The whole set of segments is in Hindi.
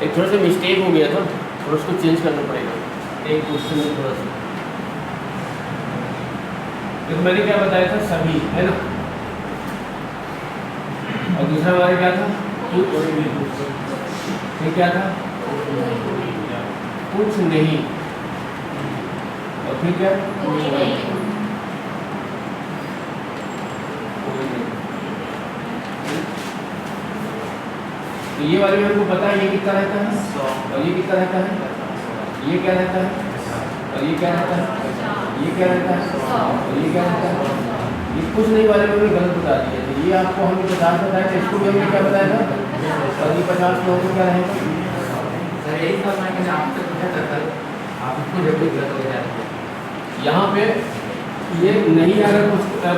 एक थोड़ा सा मिस्टेक हो गया था और उसको चेंज करना पड़ेगा एक क्वेश्चन में थोड़ा सा। देखो मैंने क्या बताया था, सभी है ना, और दूसरा हमारा क्या था, कुछ। ये क्या था, कुछ नहीं, और फिर क्या, कोई नहीं। तो ये वाले में हमको पता है ये कितना रहता है और ये कितना रहता है, ये क्या रहता है और ये क्या रहता है, ये क्या रहता है और ये क्या रहता है। ये कुछ नहीं वाले में भी गलत बता दिया था। ये आपको हमने 50 बताया था, इसको भी हमने क्या बताया था, और ये 50 में हमको क्या रहेगा। सर यही सब मैंने आपसे पूछा था सर, आपको जब भी गलत हो जाए यहाँ पे ये नहीं, अगर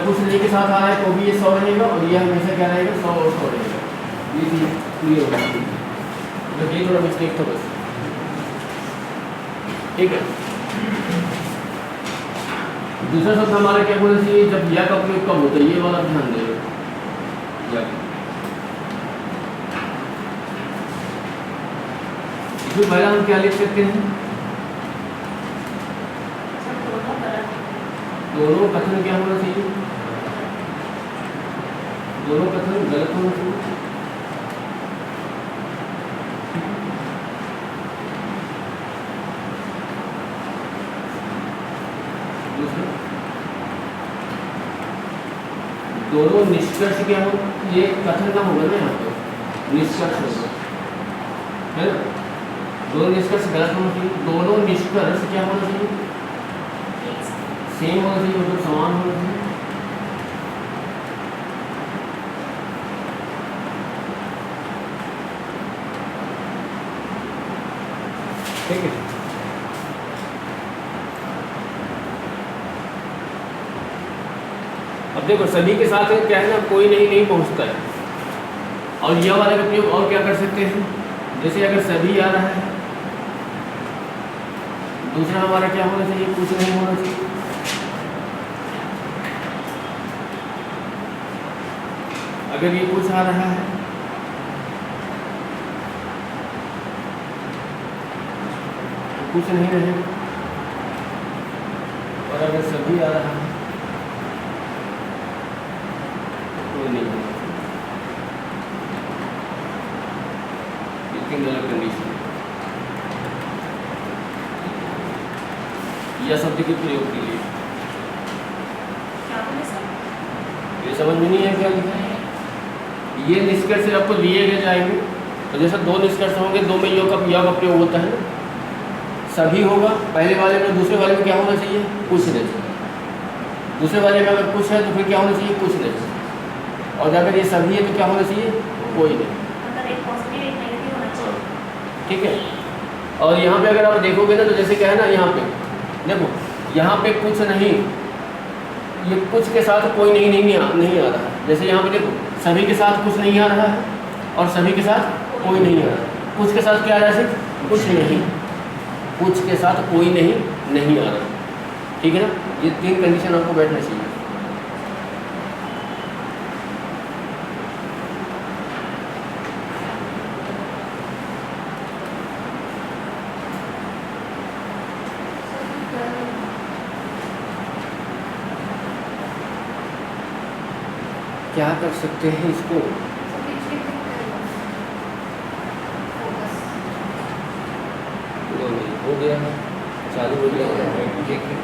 कुछ नहीं के साथ आ रहा है तो भी ये 100 रहेगा, और ये हमेशा क्या रहेगा, 100 और 100 रहेगा। ये चीज़ क्लियर हो जाएगी, तो ये थोड़ा मिस्टेक था बस, ठीक है। दूसरा शब्द हमारा क्या बोलना चाहिए, जब या का प्रयोग कब होता है, ये वाला ध्यान देगा। या इसमें पहला हम क्या लिख सकते हैं, दोनों कथन क्या होना चाहिए, दोनों कथन गलत होना चाहिए। दोनों निष्कर्ष क्या हो, ये कथन का होगा ना, यहाँ पे निष्कर्ष होगा, है ना। दोनों निष्कर्ष गलत होना चाहिए, दोनों निष्कर्ष क्या होना चाहिए, सेम होना चाहिए, मतलब समान होना चाहिए। ठीक है। अब देखो सभी के साथ क्या है ना, कोई नहीं पहुंचता है, और यह वाला का प्रयोग और क्या कर सकते हैं, जैसे अगर सभी आ रहा है, दूसरा हमारा क्या होना चाहिए, कुछ नहीं होना चाहिए। अगर ये कुछ आ रहा है, तो कुछ नहीं रहेगा, और अगर सभी आ रहा है नहीं, लेकिन गलत कंडीशन या शब्द के प्रयोग के लिए। ये समझ में नहीं है क्या लिखा है, ये निष्कर्ष आपको दिए गए जाएंगे, तो जैसे दो निष्कर्ष होंगे, दो में योग का प्रयोग होता है ना, सभी होगा पहले वाले में, दूसरे वाले में क्या होना चाहिए, कुछ नहीं। दूसरे वाले में अगर कुछ है तो फिर क्या होना चाहिए, कुछ नहीं, और अगर ये सभी है तो क्या होना चाहिए, कोई नहीं। ठीक है। और यहाँ पे अगर आप देखोगे ना, तो जैसे क्या है ना, यहाँ पे देखो, यहाँ पे कुछ नहीं, ये कुछ के साथ कोई नहीं आ रहा है। जैसे यहाँ पे देखो, सभी के साथ कुछ नहीं आ रहा है और सभी के साथ कोई नहीं आ रहा है। कुछ के साथ क्या आ रहा है, सिर्फ कुछ नहीं, कुछ के साथ कोई नहीं आ रहा। ठीक है ना, ये तीन कंडीशन आपको बैठना चाहिए। क्या कर सकते हैं इसको, हो गया है, चालू हो गया है, ठीक है।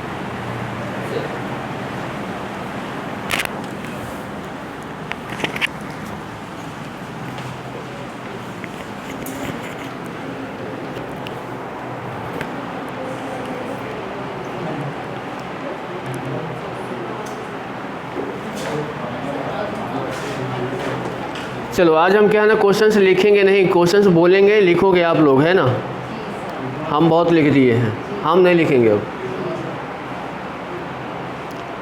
चलो आज हम क्या है ना, क्वेश्चंस लिखेंगे नहीं, क्वेश्चंस बोलेंगे, लिखोगे आप लोग, है ना। हम बहुत लिख दिए हैं, हम नहीं लिखेंगे अब,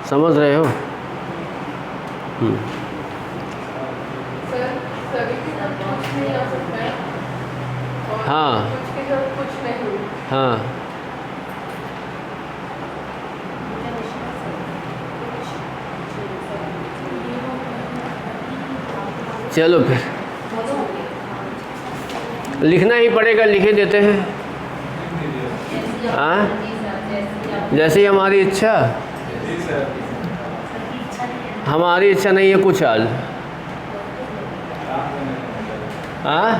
समझ रहे हो। हाँ हाँ, चलो फिर लिखना ही पड़ेगा, लिखे देते हैं। हाँ, जैसी हमारी इच्छा। हमारी इच्छा नहीं है कुछ हाल। हाँ,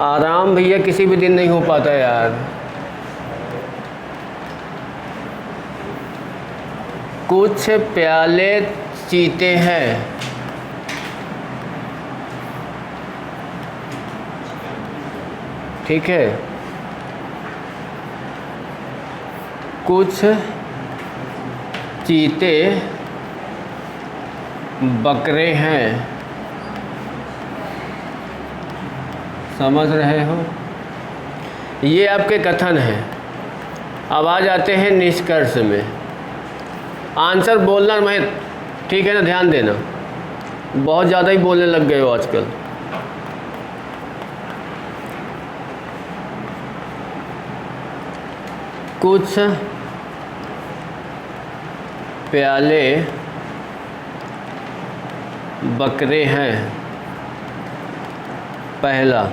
आराम भैया किसी भी दिन नहीं हो पाता यार। कुछ प्याले चीते हैं, ठीक है। कुछ चीते बकरे हैं, समझ रहे हो? ये आपके कथन हैं। अब आ जाते हैं निष्कर्ष में। आंसर बोलना मैं, ठीक है ना, ध्यान देना। बहुत ज़्यादा ही बोलने लग गए हो आजकल। कुछ प्याले बकरे हैं। पहला,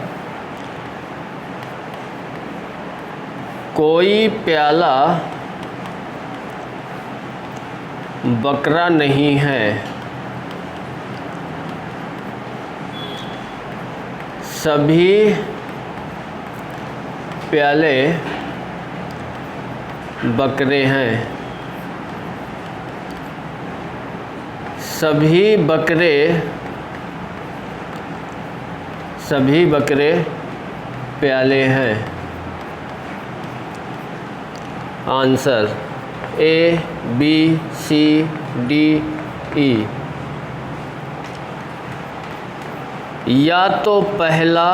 कोई प्याला बकरा नहीं है। सभी प्याले बकरे हैं। सभी बकरे प्याले हैं। Answer A B C D E. या तो पहला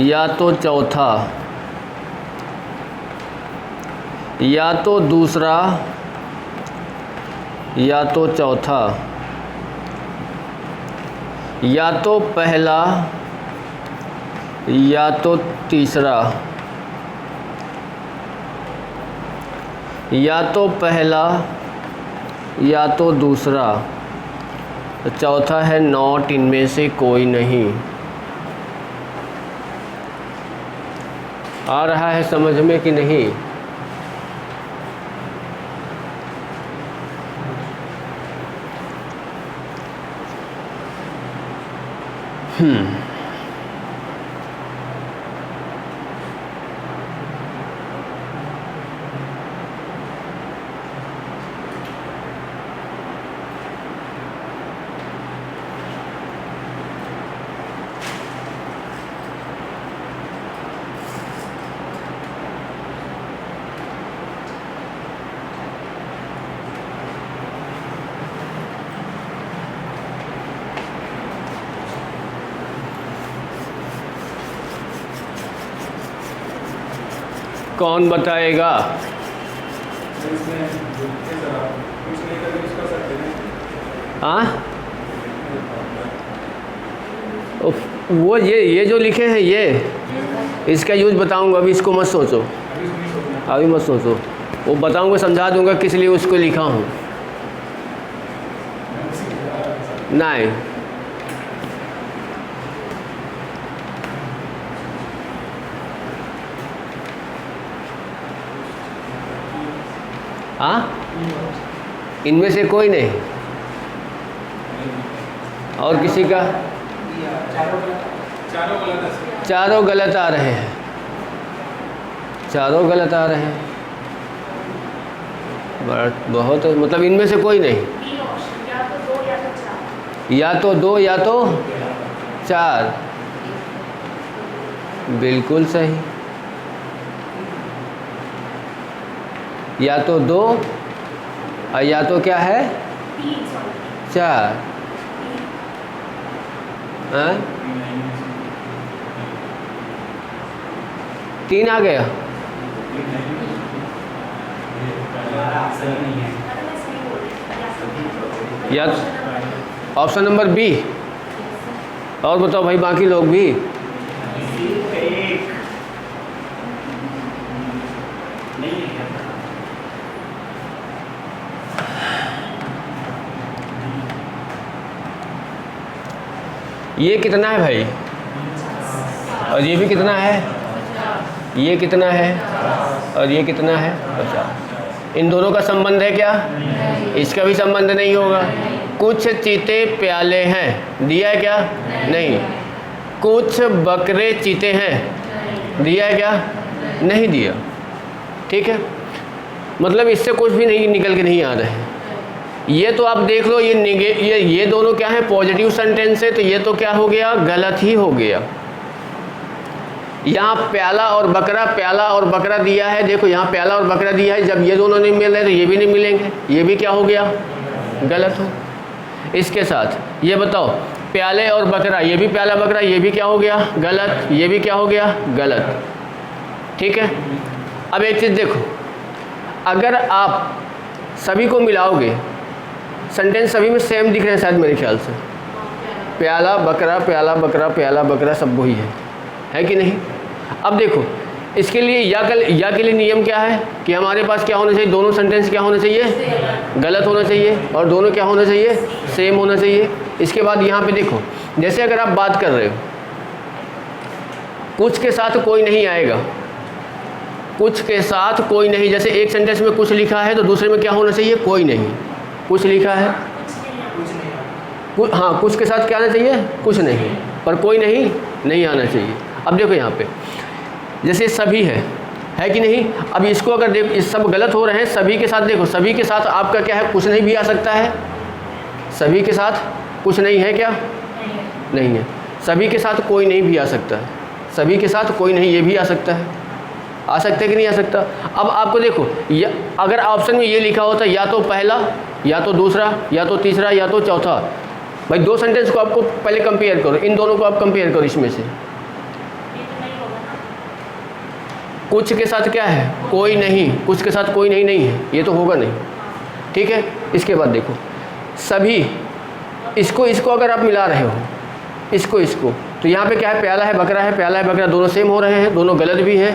या तो चौथा, या तो दूसरा या तो चौथा, या तो पहला या तो तीसरा, या तो पहला या तो दूसरा, चौथा है नॉट, इनमें से कोई नहीं। आ रहा है समझ में कि नहीं? कौन बताएगा? हाँ, वो ये जो लिखे हैं ये, इसका यूज बताऊंगा, अभी इसको मत सोचो, अभी मत सोचो। वो बताऊंगा, समझा दूंगा किस लिए उसको लिखा हूँ। नहीं, हाँ, इनमें से कोई नहीं। और किसी का? चारों गलत आ रहे हैं। चारों गलत आ रहे हैं। बहुत, मतलब इनमें से कोई नहीं। या तो दो या तो चार, बिल्कुल सही। या तो दो और या तो क्या है? चार। हाँ, 3 आ गया। या ऑप्शन नंबर बी। और बताओ भाई, बाकी लोग भी। ये कितना है भाई, और ये भी कितना है, ये कितना है, और ये कितना है 50। इन दोनों का संबंध है क्या? इसका भी संबंध नहीं होगा। कुछ चीते प्याले हैं, दिया है क्या? नहीं। कुछ बकरे चीते हैं, दिया है क्या? नहीं दिया। ठीक है, मतलब इससे कुछ भी नहीं निकल के नहीं आ रहा है। ये तो आप देख लो, ये दोनों क्या है, पॉजिटिव सेंटेंस है, तो ये तो क्या हो गया, गलत ही हो गया। यहाँ प्याला और बकरा दिया है, देखो यहाँ प्याला और बकरा दिया है, जब ये दोनों नहीं मिल रहे तो ये भी नहीं मिलेंगे, ये भी क्या हो गया, गलत हो। इसके साथ ये बताओ, प्याले और बकरा, ये भी प्याला बकरा, ये भी क्या हो गया, गलत, ये भी क्या हो गया, गलत। ठीक है, अब एक चीज़ देखो, अगर आप सभी को मिलाओगे, सेंटेंस सभी में सेम दिख रहे हैं शायद मेरे ख्याल से, प्याला बकरा सब वही है कि नहीं? अब देखो, इसके लिए या के लिए नियम क्या है कि हमारे पास क्या होना चाहिए, दोनों सेंटेंस क्या होना चाहिए, गलत होना चाहिए, और दोनों क्या होना चाहिए, सेम होना चाहिए। इसके बाद यहाँ पे देखो, जैसे अगर आप बात कर रहे हो, कुछ के साथ कोई नहीं आएगा, कुछ के साथ कोई नहीं, जैसे एक सेंटेंस में कुछ लिखा है तो दूसरे में क्या होना चाहिए, कोई नहीं। कुछ लिखा है, हाँ, कुछ के साथ क्या आना चाहिए, कुछ नहीं, पर कोई नहीं आना चाहिए। अब देखो यहाँ पे जैसे सभी है कि नहीं? अब इसको अगर देखो, इस सब गलत हो रहे हैं, सभी के साथ देखो, सभी के साथ आपका क्या है, कुछ नहीं भी आ सकता है, सभी के साथ कुछ नहीं है क्या, नहीं है। सभी के साथ कोई नहीं भी आ सकता है, सभी के साथ कोई नहीं ये भी आ सकता है, आ सकता है कि नहीं आ सकता? अब आपको देखो, अगर ऑप्शन में ये लिखा होता या तो पहला, या तो दूसरा, या तो तीसरा, या तो चौथा, भाई दो सेंटेंस को आपको पहले कंपेयर करो, इन दोनों को आप कंपेयर करो, इसमें से कुछ के साथ क्या है, कोई नहीं, कुछ के साथ कोई नहीं है, ये तो होगा नहीं। ठीक है, इसके बाद देखो, सभी, इसको अगर आप मिला रहे हो, इसको तो यहाँ पे क्या है, प्याला है बकरा, दोनों सेम हो रहे हैं, दोनों गलत भी है।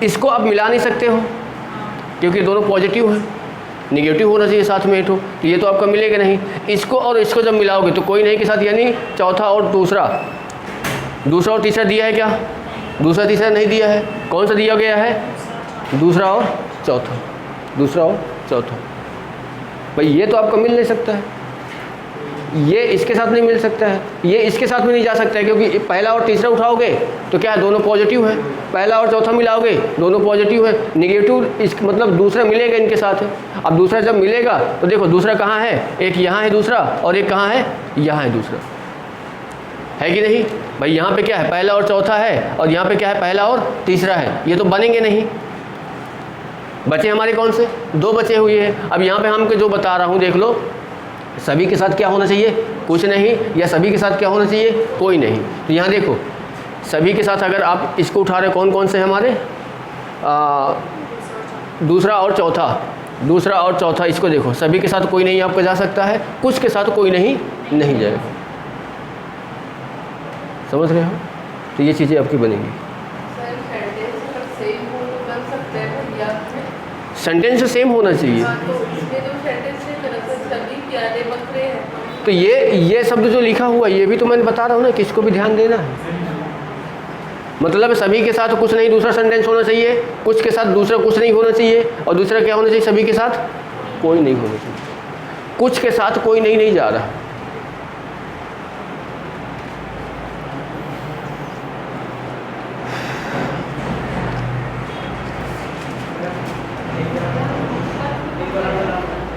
इसको आप मिला नहीं सकते हो क्योंकि दोनों पॉजिटिव है, निगेटिव होना चाहिए साथ में, तो ये तो आपका मिलेगा नहीं। इसको और इसको जब मिलाओगे तो कोई नहीं के साथ, यानी चौथा और दूसरा और तीसरा दिया है क्या, दूसरा तीसरा नहीं दिया है, कौन सा दिया गया है, दूसरा और चौथा। भाई ये तो आपको मिल नहीं सकता है, ये इसके साथ नहीं मिल सकता है, ये इसके साथ भी नहीं जा सकता है, क्योंकि पहला और तीसरा उठाओगे तो क्या है, दोनों पॉजिटिव है, पहला और चौथा मिलाओगे दोनों पॉजिटिव है, निगेटिव मतलब दूसरा मिलेगा इनके साथ है। अब दूसरा जब मिलेगा तो देखो दूसरा कहाँ है, एक यहाँ है दूसरा, और एक कहाँ है, यहाँ है दूसरा, है कि नहीं? भाई यहाँ पे क्या है, पहला और चौथा है, और यहाँ पे क्या है, पहला और तीसरा है, ये तो बनेंगे नहीं। बचे हमारे कौन से, दो बचे हुए हैं। अब यहाँ पे हम जो बता रहा हूँ देख लो, सभी के साथ क्या होना चाहिए, कुछ नहीं, या सभी के साथ क्या होना चाहिए, कोई नहीं। तो यहाँ देखो, सभी के साथ अगर आप इसको उठा रहे, कौन कौन से हमारे, दूसरा और चौथा, इसको देखो, सभी के साथ कोई नहीं आपका जा सकता है, कुछ के साथ कोई नहीं जाएगा। समझ रहे हो? तो ये चीज़ें आपकी बनेंगी। सेंटेंस सेम होना चाहिए। तो ये शब्द जो लिखा हुआ है, ये भी तो मैंने बता रहा हूँ ना कि इसको भी ध्यान देना है। मतलब सभी के साथ कुछ नहीं, दूसरा सेंटेंस होना चाहिए, कुछ के साथ दूसरा कुछ नहीं होना चाहिए, और दूसरा क्या होना चाहिए, सभी के साथ कोई नहीं होना चाहिए। कुछ के साथ कोई नहीं जा रहा।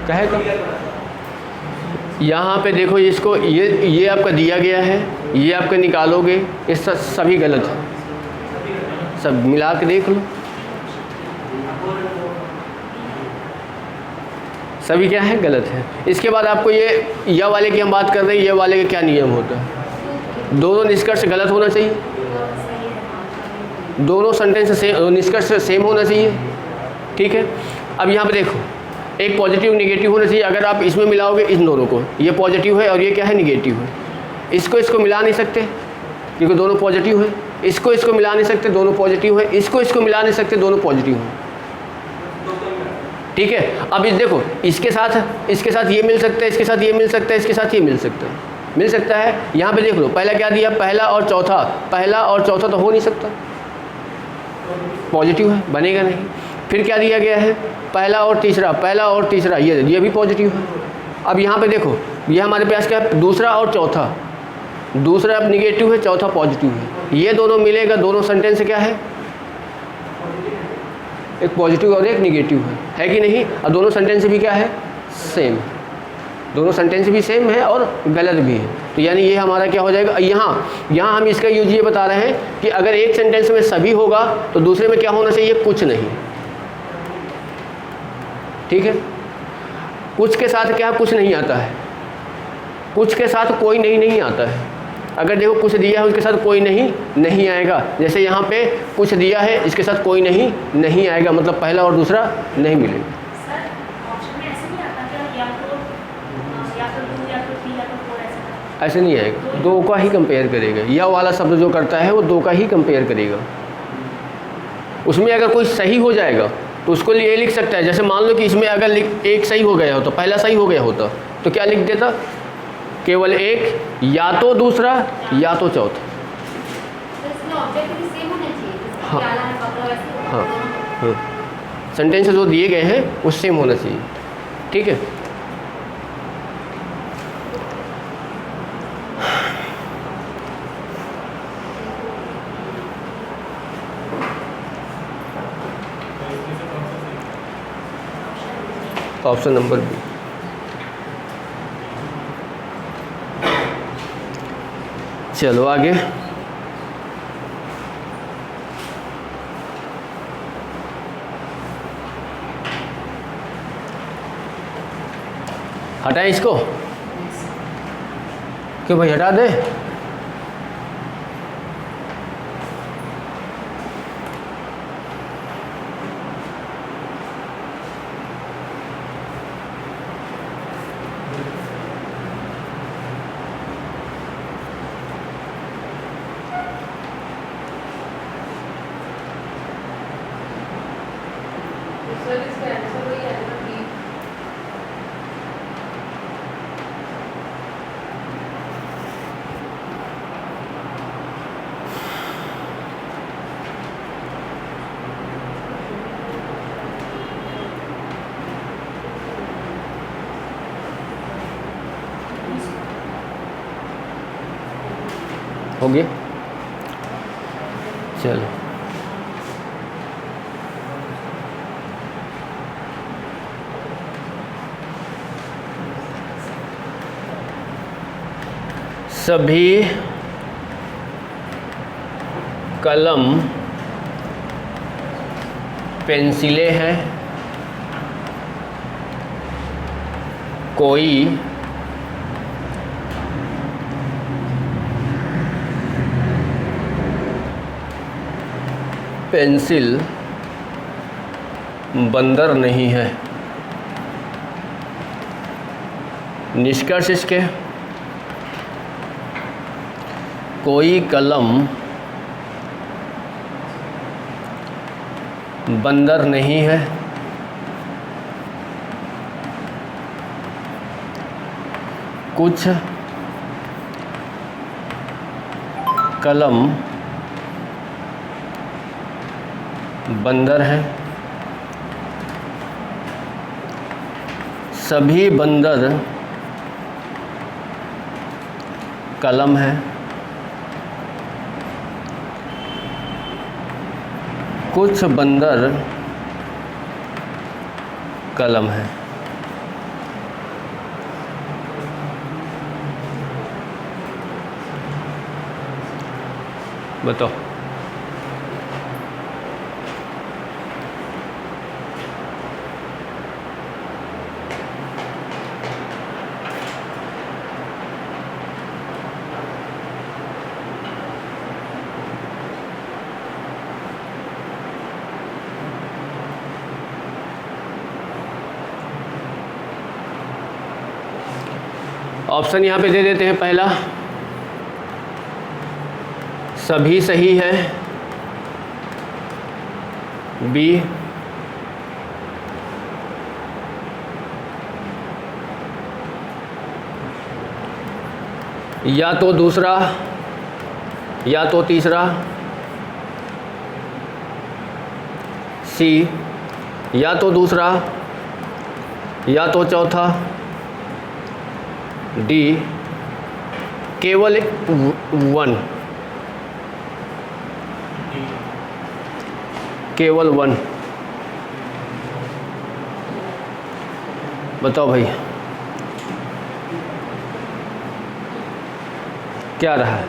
कहेगा यहाँ पे देखो, इसको ये आपका दिया गया है, ये आपका निकालोगे, ये सभी गलत है, सब मिला के देख लो, सभी क्या है, गलत है। इसके बाद आपको ये वाले की हम बात कर रहे हैं, ये वाले का क्या नियम होता है, दोनों निष्कर्ष गलत होना चाहिए, दोनों सेंटेंस निष्कर्ष सेम होना चाहिए। ठीक है, अब यहाँ पे देखो, एक पॉजिटिव निगेटिव होना चाहिए। अगर आप इसमें मिलाओगे इन दोनों को, ये पॉजिटिव है और ये क्या है, निगेटिव है, इसको मिला नहीं सकते क्योंकि दोनों पॉजिटिव है, इसको मिला नहीं सकते, दोनों पॉजिटिव है, इसको मिला नहीं सकते, दोनों पॉजिटिव है। ठीक है, अब इस देखो, इसके साथ ये मिल सकता है, इसके साथ ये मिल सकता है, इसके साथ ये मिल सकता है, मिल सकता है। यहाँ पे देख लो, पहला क्या दिया, पहला और चौथा, पहला और चौथा तो हो नहीं सकता, पॉजिटिव है, बनेगा नहीं। फिर क्या दिया गया है, पहला और तीसरा, पहला और तीसरा, ये भी पॉजिटिव है। अब यहाँ पे देखो, ये हमारे पास क्या है, दूसरा और चौथा, दूसरा अब निगेटिव है, चौथा पॉजिटिव है, ये दोनों मिलेगा, दोनों सेंटेंस क्या है, एक पॉजिटिव और एक निगेटिव है कि नहीं। और दोनों सेंटेंस भी क्या है, सेम, दोनों सेंटेंस भी सेम है और गलत भी है। तो यानी ये हमारा क्या हो जाएगा, यहाँ हम इसका यूज ये बता रहे हैं कि अगर एक सेंटेंस में सभी होगा तो दूसरे में क्या होना चाहिए, कुछ नहीं। ठीक है, कुछ के साथ क्या, कुछ नहीं आता है, कुछ के साथ कोई नहीं आता है। अगर देखो कुछ दिया है उसके साथ कोई नहीं आएगा, जैसे यहाँ पे कुछ दिया है इसके साथ कोई नहीं आएगा, मतलब पहला और दूसरा नहीं मिलेगा। सर ऑप्शन में ऐसे नहीं आता क्या, या तो 2 या तो 3 या तो 4 ऐसा? ऐसे नहीं आएगा, दो का ही कंपेयर करेगा, यह वाला शब्द जो करता है वो दो का ही कंपेयर करेगा। उसमें अगर कोई सही हो जाएगा तो उसको ये लिख सकता है, जैसे मान लो कि इसमें अगर एक सही हो गया होता, पहला सही हो गया होता तो क्या लिख देता, केवल एक, या तो दूसरा या तो चौथा। तो इसमें ऑब्जेक्ट भी सेम होना चाहिए, जैसे हाँ। प्याला है, कपड़ा, वैसे हाँ हाँ, सेंटेंस जो दिए गए हैं वो सेम होना चाहिए। ठीक है, ऑप्शन नंबर बी। चलो आगे, हटाएं इसको, क्यों भाई, हटा दे। सर इसका आंसर वही आएगा कि हो गया, चलो सभी कलम पेंसिलें हैं, कोई पेंसिल बंदर नहीं है। निष्कर्ष इसके, कोई कलम बंदर नहीं है, कुछ कलम बंदर हैं, सभी बंदर कलम है, कुछ बंदर कलम है। बताओ, ऑप्शन यहाँ पे दे देते हैं। पहला सभी सही है, बी या तो दूसरा या तो तीसरा, सी या तो दूसरा या तो चौथा, डी केवल वन, केवल वन। बताओ भाई क्या रहा है?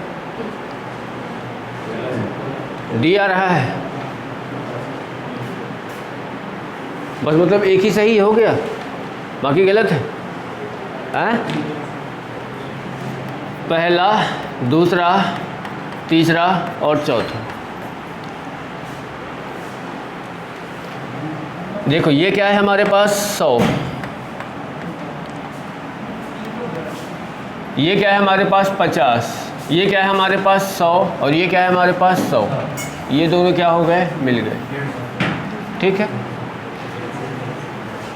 डी आ रहा है। बस मतलब एक ही सही हो गया, बाकी गलत है। पहला, दूसरा, तीसरा और चौथा। देखो ये क्या है हमारे पास 100, ये क्या है हमारे पास 50, ये क्या है हमारे पास 100 और ये क्या है हमारे पास 100। ये दोनों क्या हो गए? मिल गए। ठीक है।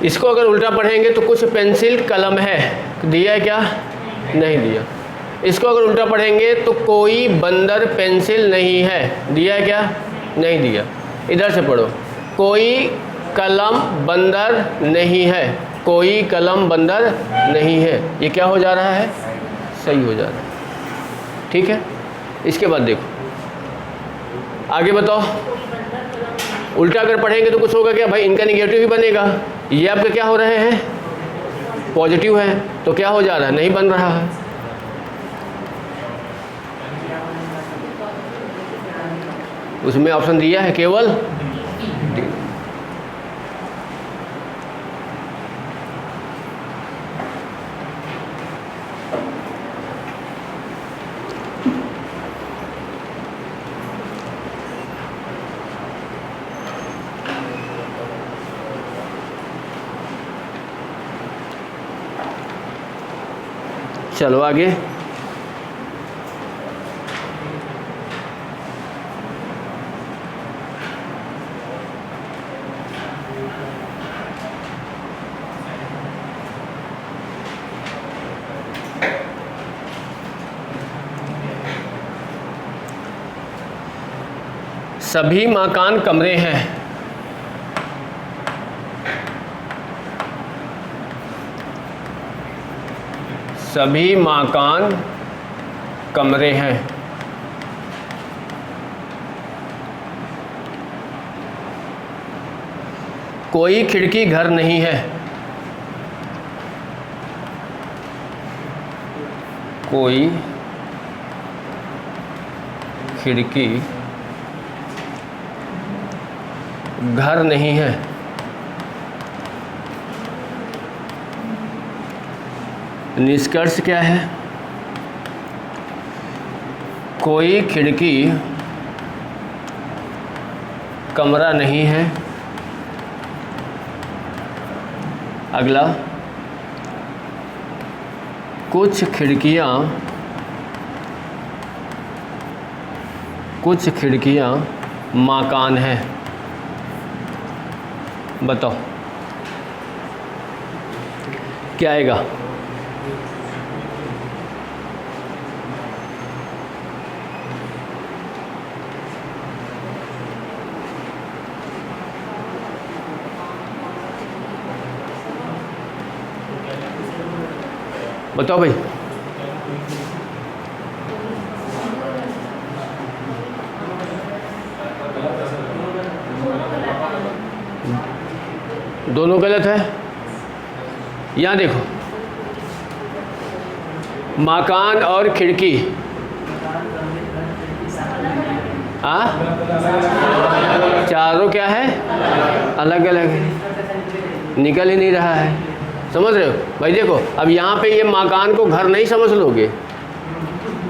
इसको अगर उल्टा पढ़ेंगे तो कुछ पेंसिल कलम है, दिया है क्या? नहीं दिया। इसको अगर उल्टा पढ़ेंगे तो कोई बंदर पेंसिल नहीं है, दिया है क्या? नहीं दिया। इधर से पढ़ो, कोई कलम बंदर नहीं है, कोई कलम बंदर नहीं है। ये क्या हो जा रहा है? सही हो जा रहा है। ठीक है। इसके बाद देखो आगे बताओ, उल्टा अगर पढ़ेंगे तो कुछ होगा क्या भाई? इनका निगेटिव ही बनेगा। ये आपके क्या हो रहे हैं? पॉजिटिव है, तो क्या हो जा रहा है? नहीं बन रहा है। उसमें ऑप्शन दिया है केवल डी। चलो आगे। सभी मकान कमरे हैं। सभी मकान कमरे हैं। कोई खिड़की घर नहीं है। कोई खिड़की घर नहीं है। निष्कर्ष क्या है? कोई खिड़की कमरा नहीं है। अगला, कुछ खिड़कियां मकान है। बताओ क्या आएगा? बताओ भाई। दोनों गलत है। यहाँ देखो, मकान और खिड़की, चारों क्या है? अलग अलग है, निकल ही नहीं रहा है। समझ रहे हो भाई? देखो अब यहाँ पे ये मकान को घर नहीं समझ लोगे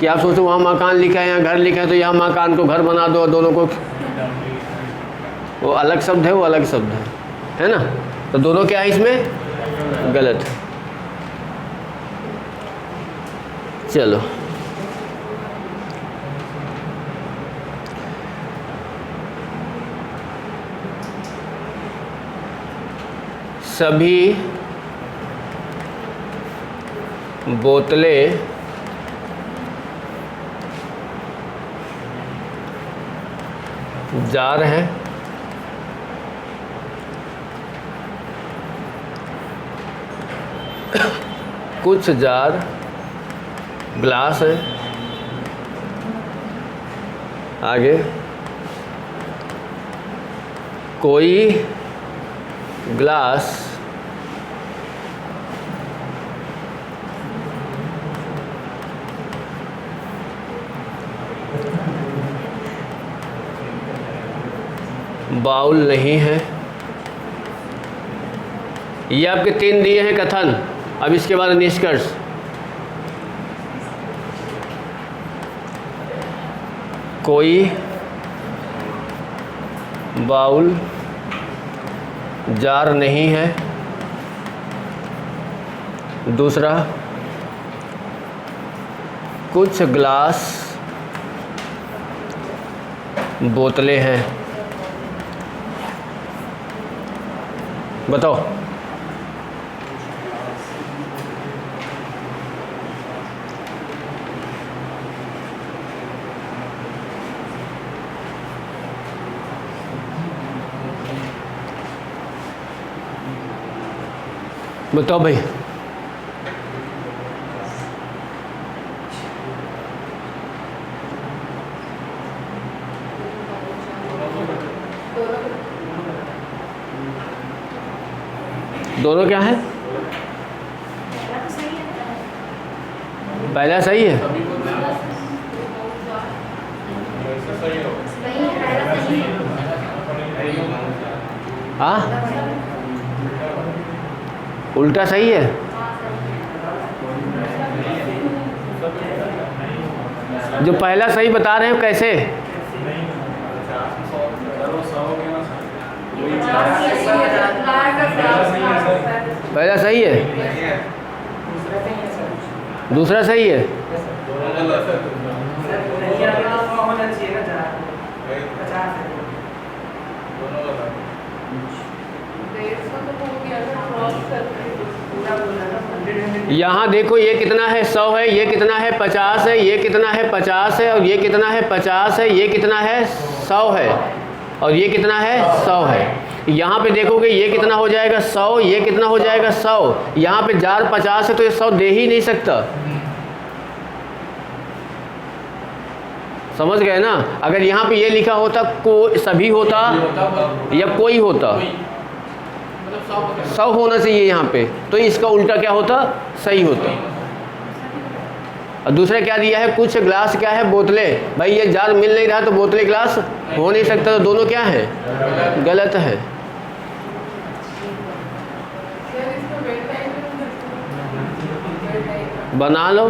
कि आप सोचो वहाँ मकान लिखा है यहाँ घर लिखा है, तो यहाँ मकान को घर बना दो, दोनों को। वो अलग शब्द है, वो अलग शब्द है ना? तो दोनों क्या है इसमें? गलत है। चलो सभी बोतलें जार है, कुछ जार ग्लास है, आगे कोई ग्लास बाउल नहीं है। ये आपके 3 दिए हैं कथन। अब इसके बाद निष्कर्ष। कोई बाउल जार नहीं है। दूसरा, कुछ ग्लास बोतलें हैं। बताओ। बताओ भाई। दोनों क्या है? पहला तो सही है। पहला सही है। पहला सही है। हाँ, उल्टा सही है। जो पहला सही बता रहे हो कैसे? पहला सही है, दूसरा सही है। यहाँ देखो, ये कितना है? 100 है, ये कितना है? 50 है, ये कितना है? 50 है, और ये कितना है? 50 है, ये कितना है? 100 है, और ये कितना है? 100 है। यहाँ पे देखोगे ये कितना हो जाएगा? 100। ये कितना हो जाएगा? 100। यहाँ पे जार 50 है तो ये 100 दे ही नहीं सकता। समझ गए ना? अगर यहाँ पे ये लिखा होता सभी होता या कोई होता, 100 होना चाहिए यहाँ पे, तो इसका उल्टा क्या होता? सही होता। और दूसरा क्या दिया है? कुछ ग्लास क्या है? बोतलें। भाई ये जार मिल नहीं रहा तो बोतलें ग्लास हो नहीं सकता, तो दोनों क्या है? गलत है। बना लो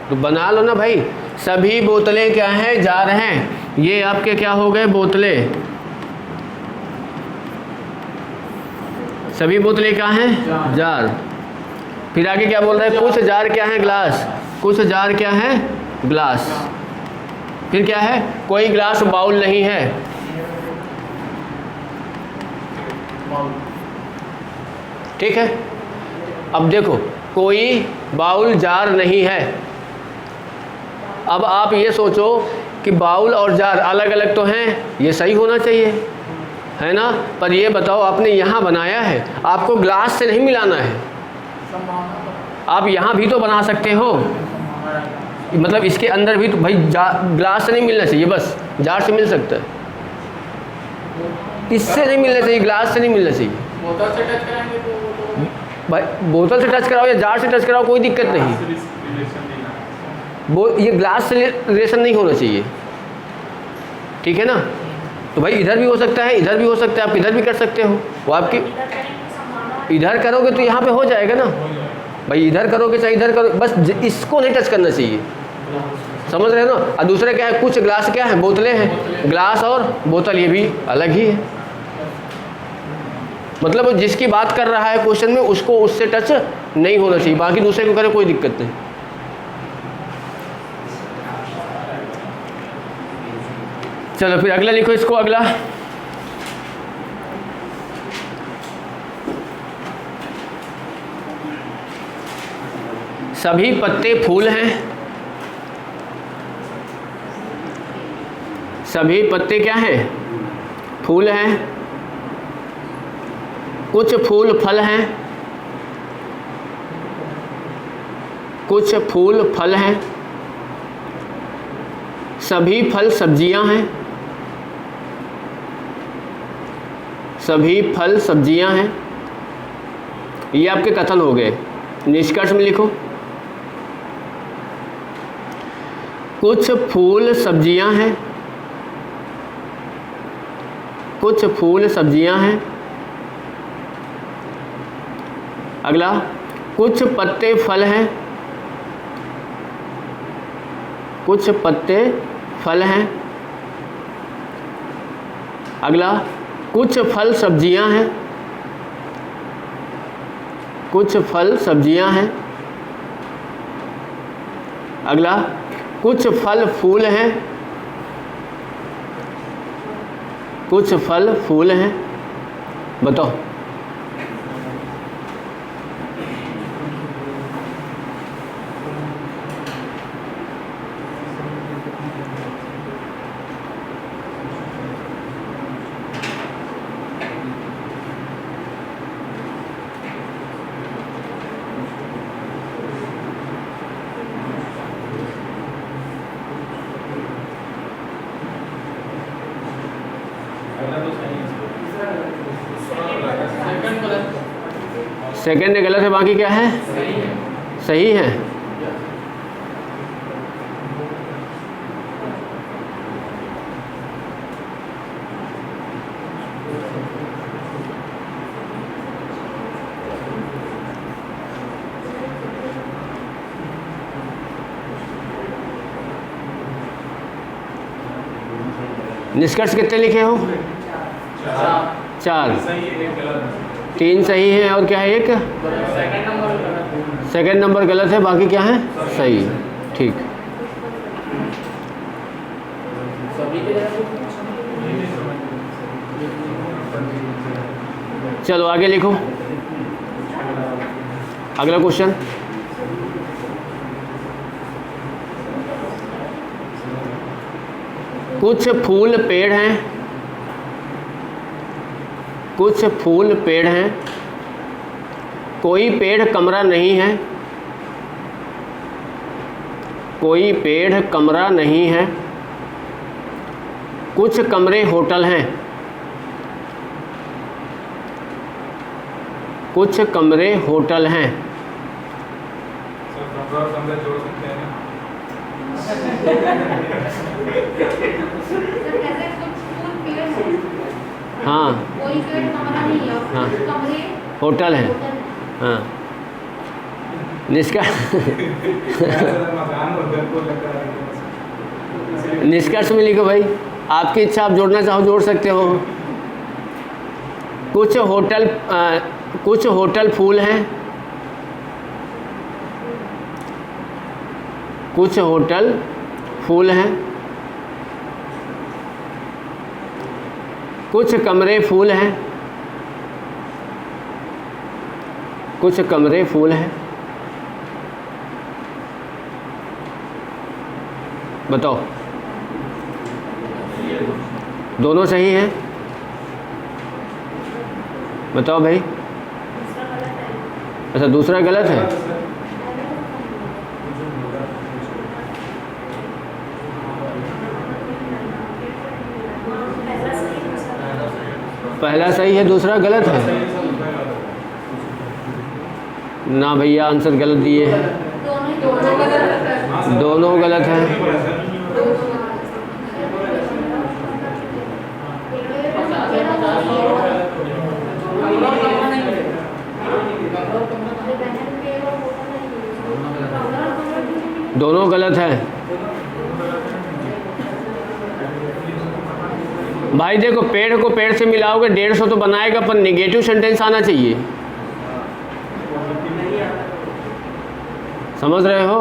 तो बना लो ना भाई। सभी बोतलें क्या हैं? जार हैं। ये आपके क्या हो गए? बोतलें। सभी बोतलें क्या हैं? जार। फिर आगे क्या बोल रहा है? कुछ जार क्या है? ग्लास। कुछ जार क्या है? ग्लास। फिर क्या है? कोई ग्लास बाउल नहीं है। ठीक है। अब देखो, कोई बाउल जार नहीं है। अब आप ये सोचो कि बाउल और जार अलग अलग तो हैं, ये सही होना चाहिए, है ना? पर ये बताओ, आपने यहाँ बनाया है, आपको ग्लास से नहीं मिलाना है। आप यहाँ भी तो बना सकते हो, मतलब इसके अंदर भी तो भाई ग्लास से नहीं मिलना चाहिए, बस जार से मिल सकता है। इससे नहीं मिलना चाहिए, ग्लास से नहीं मिलना चाहिए। बोतल से टच कराएंगे तो भाई बोतल से टच कराओ या जार से टच कराओ, कोई दिक्कत नहीं। ये ग्लास से रिलेशन नहीं होना चाहिए, ठीक है ना? तो भाई इधर भी हो सकता है, इधर भी हो सकता है, आप इधर भी कर सकते हो। वो आपकी इधर करोगे तो यहाँ पे हो जाएगा ना भाई। इधर करोगे चाहे इधर करो, बस इसको नहीं टच करना चाहिए। समझ रहे हो ना? और दूसरा क्या है? कुछ ग्लास क्या है? बोतलें हैं। ग्लास और बोतल ये भी अलग ही है। मतलब जिसकी बात कर रहा है क्वेश्चन में, उसको उससे टच नहीं होना चाहिए, बाकी दूसरे को करे कोई दिक्कत नहीं। चलो फिर अगला लिखो इसको। अगला सभी पत्ते फूल हैं। सभी पत्ते क्या हैं? फूल हैं। कुछ फूल फल हैं। कुछ फूल फल हैं। सभी फल सब्जियां हैं। सभी फल सब्जियां हैं। ये आपके कथन हो गए। निष्कर्ष में लिखो, कुछ फूल सब्जियां हैं। कुछ फूल सब्जियां हैं। अगला, कुछ पत्ते फल हैं। कुछ पत्ते फल हैं। अगला, कुछ फल सब्जियां हैं। कुछ फल सब्जियां हैं। अगला, कुछ फल फूल हैं। कुछ फल फूल हैं। बताओ। सेकंड गलत है, बाकी क्या है? सही है। निष्कर्ष कितने लिखे हो? 4। 3 सही है और क्या है? एक सेकंड नंबर गलत है, बाकी क्या है? सही। ठीक। चलो आगे लिखो। अगला क्वेश्चन। कुछ फूल पेड़ हैं। कुछ फूल पेड़ हैं। कोई पेड़ कमरा नहीं है। कोई पेड़ कमरा नहीं है। कुछ कमरे होटल हैं। कुछ कमरे होटल हैं। कमरे जोड़ सकते हैं। हाँ, कोई पेड़ कमरा नहीं है और हाँ। कुछ कमरे होटल हैं। हाँ, निष्कर्ष में लिखो भाई। आपकी इच्छा, आप जोड़ना चाहो जोड़ सकते हो। कुछ होटल फूल हैं। कुछ होटल फूल हैं। कुछ कमरे फूल हैं। कुछ कमरे फूल हैं। बताओ। दोनों सही हैं? बताओ भाई। अच्छा, दूसरा गलत है। पहला सही है, दूसरा गलत है। ना भैया, आंसर गलत दिए हैं। दोनों गलत हैं। दोनों गलत हैं भाई। देखो, पेड़ को पेड़ से मिलाओगे 150 तो बनाएगा, पर नेगेटिव सेंटेंस आना चाहिए। समझ रहे हो?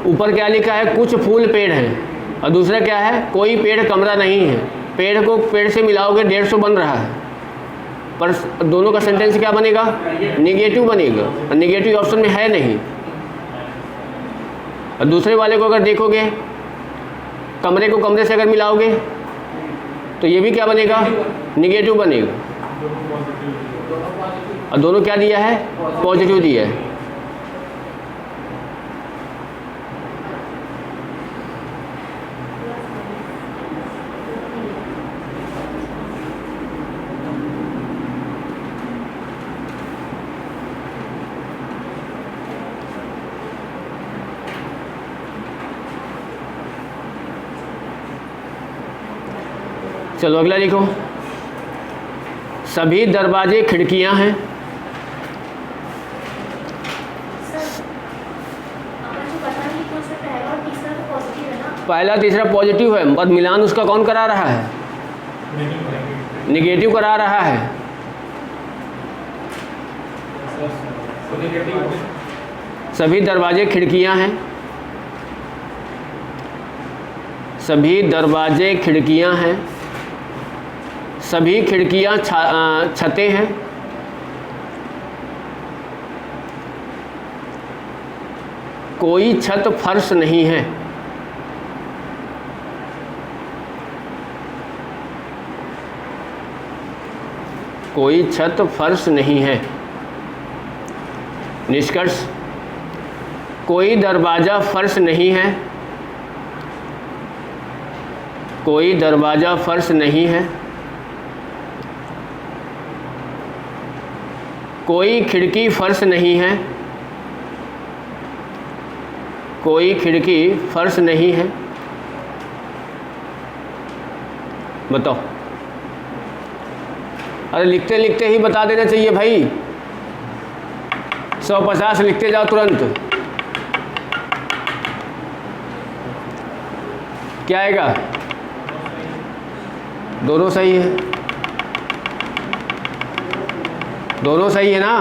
ऊपर क्या लिखा है? कुछ फूल पेड़ हैं, और दूसरा क्या है? कोई पेड़ कमरा नहीं है। पेड़ को पेड़ से मिलाओगे 150 बन रहा है, पर दोनों का सेंटेंस क्या बनेगा? नेगेटिव बनेगा, और नेगेटिव ऑप्शन में है नहीं। और दूसरे वाले को अगर देखोगे, कमरे को कमरे से अगर मिलाओगे तो ये भी क्या बनेगा, निगेटिव बनेगा। और दोनों क्या दिया है, पॉजिटिव दिया है। चलो अगला लिखो, सभी दरवाजे खिड़कियां हैं। सर अपन जो बता रही तो उसमें पहला और तीसरा तो पॉजिटिव है ना। पहला तीसरा पॉजिटिव है, पर मिलान उसका कौन करा रहा है, निगेटिव करा रहा है। सभी दरवाजे खिड़कियां हैं, सभी दरवाजे खिड़कियां हैं, सभी खिड़कियां छतें हैं, कोई छत फर्श नहीं है। कोई छत फर्श नहीं है। निष्कर्ष, कोई दरवाज़ा फर्श नहीं है, कोई दरवाज़ा फर्श नहीं है, कोई खिड़की फर्श नहीं है, कोई खिड़की फर्श नहीं है। बताओ, अरे लिखते लिखते ही बता देना चाहिए भाई, 150 लिखते जाओ तुरंत। क्या आएगा, दोनों सही है, दोनों सही है ना।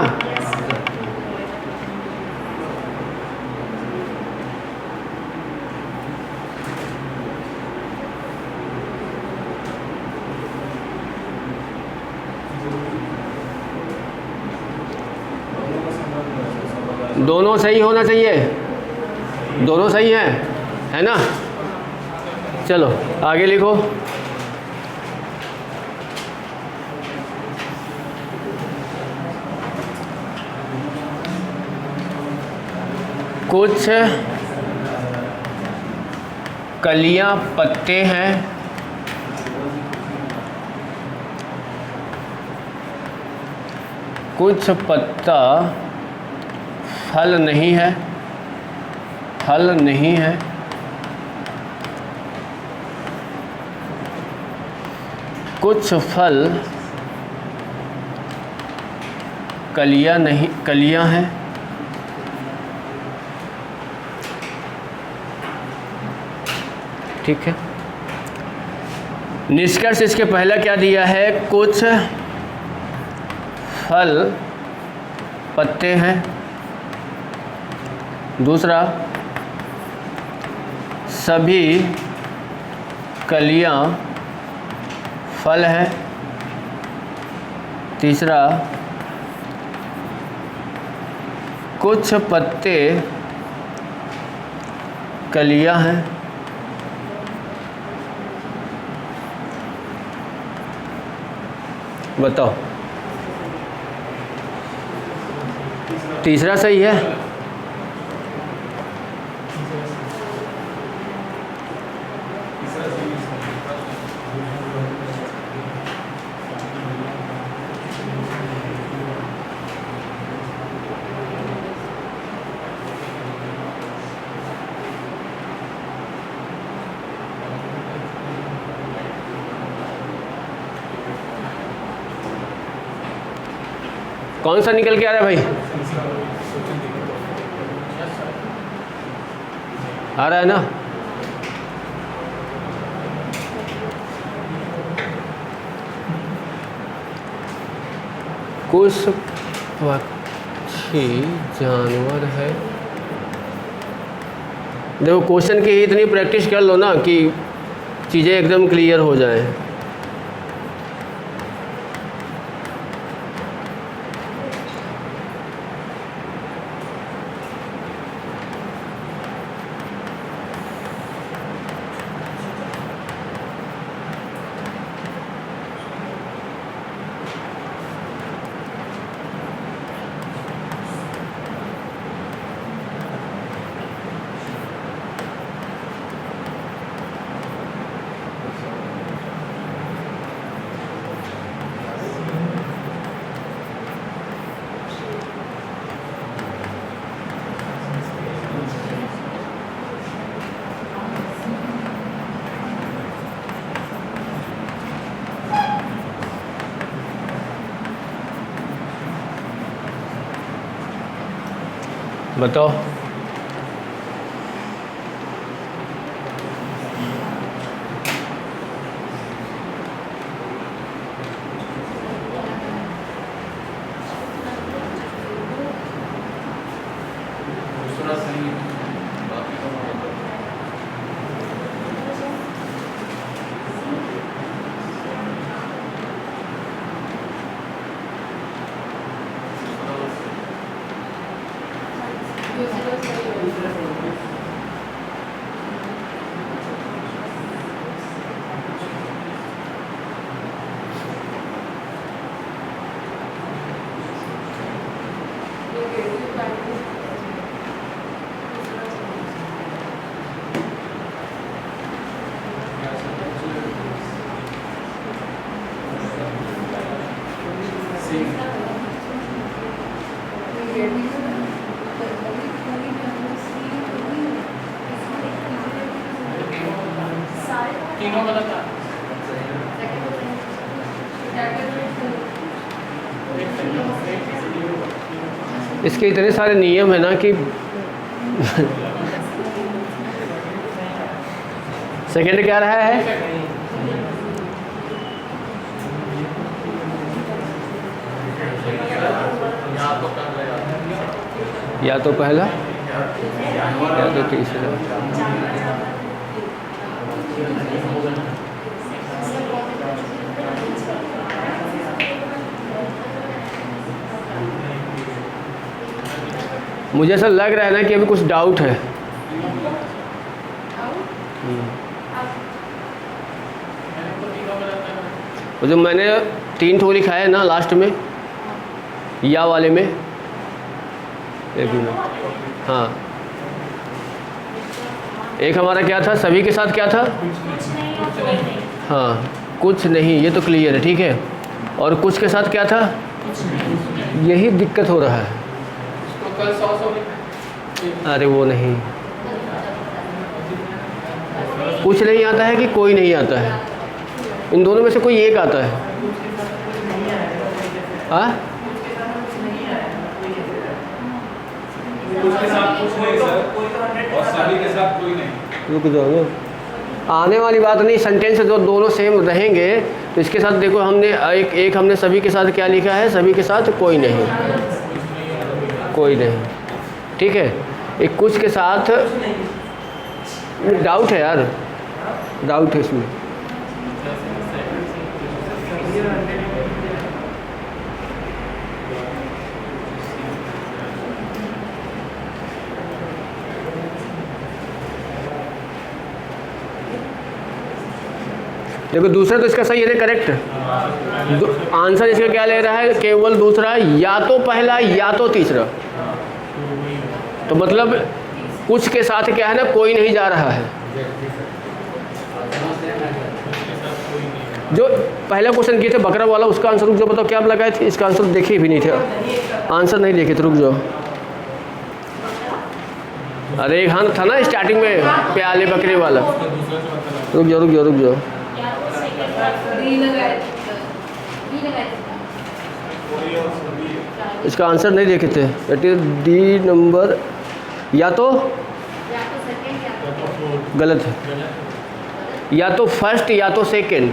दोनों सही होना चाहिए, दोनों सही हैं, है ना। चलो आगे लिखो, कुछ कलियां पत्ते हैं, कुछ पत्ता फल नहीं है, फल नहीं है, कुछ फल कलियां नहीं, कलियां हैं, ठीक है। निष्कर्ष इसके पहला क्या दिया है, कुछ फल पत्ते हैं। दूसरा, सभी कलियां फल है। तीसरा, कुछ पत्ते कलियां हैं। बताओ, तीसरा सही है। कौन सा निकल के आ रहा है भाई, आ रहा है ना। कुछ पक्षी जानवर है। देखो क्वेश्चन की इतनी प्रैक्टिस कर लो ना कि चीज़ें एकदम क्लियर हो जाएं। बताओ। दूसरा सही है, बाकी का मतलब तीनों गलत है। इसके इतने सारे नियम है ना कि सेकंड क्या रहा है? या तो पहला या तो तीसरा। मुझे ऐसा लग रहा है ना कि अभी कुछ डाउट है। वो जो मैंने 3 ठो लिखा है ना लास्ट में, या वाले में, एक मिनट, हाँ, एक हमारा क्या था, सभी के साथ क्या था? कुछ नहीं और कोई नहीं। हाँ, कुछ नहीं, ये तो क्लियर है, ठीक है। और कुछ के साथ क्या था? यही दिक्कत हो रहा है। इसको कल 100 लिखा। अरे वो नहीं, कुछ नहीं आता है कि कोई नहीं आता है, इन दोनों में से कोई एक आता है। हाँ, कुछ के साथ कुछ नहीं सर, और सभी के साथ कोई नहीं। रुक जाओ ना, आने वाली बात नहीं, सेंटेंस जो दोनों सेम रहेंगे तो इसके साथ देखो हमने एक हमने सभी के साथ क्या लिखा है? सभी के साथ कोई नहीं, कोई नहीं, ठीक है। एक कुछ के साथ डाउट है यार, डाउट है इसमें। देखो दूसरा तो इसका सही है, करेक्ट। आंसर इसका क्या ले रहा है? केवल दूसरा, या तो पहला या तो तीसरा। तो मतलब कुछ के साथ क्या है ना, कोई नहीं जा रहा है। जो पहला क्वेश्चन किए थे बकरा वाला, उसका आंसर रुक जाओ, बताओ क्या आप लगाए थे? इसका आंसर देखे भी नहीं थे, आंसर नहीं देखे थे, रुक जाओ। अरे एक हाँ था ना स्टार्टिंग में, प्याले बकरे वाला। रुक जाओ रुक जाओ रुक जाओ, इसका आंसर नहीं देखे थे। इट इज डी नंबर, या तो गलत है, या तो फर्स्ट या तो सेकंड,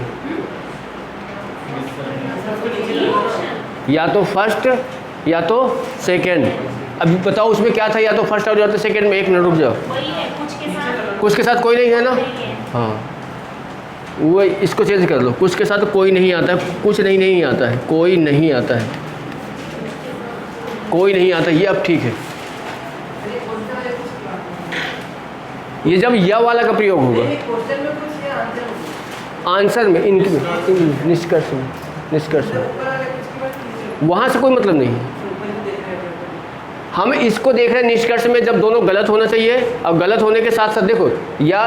या तो फर्स्ट या तो सेकंड। अभी बताओ उसमें क्या था, या तो फर्स्ट और या तो सेकंड में? एक मिनट रुक जाओ। वही है, कुछ के साथ कोई नहीं है ना? नहीं है। हाँ, वो इसको चेंज कर लो, कुछ के साथ कोई नहीं आता है, कुछ नहीं आता है, कोई नहीं आता है, कोई नहीं आता, ये अब ठीक है। ये जब या वाला का प्रयोग होगा आंसर में, इनके निष्कर्ष में, निष्कर्ष में, वहाँ से कोई मतलब नहीं है। हम इसको देख रहे हैं निष्कर्ष में, जब दोनों गलत होना चाहिए, और गलत होने के साथ साथ देखो या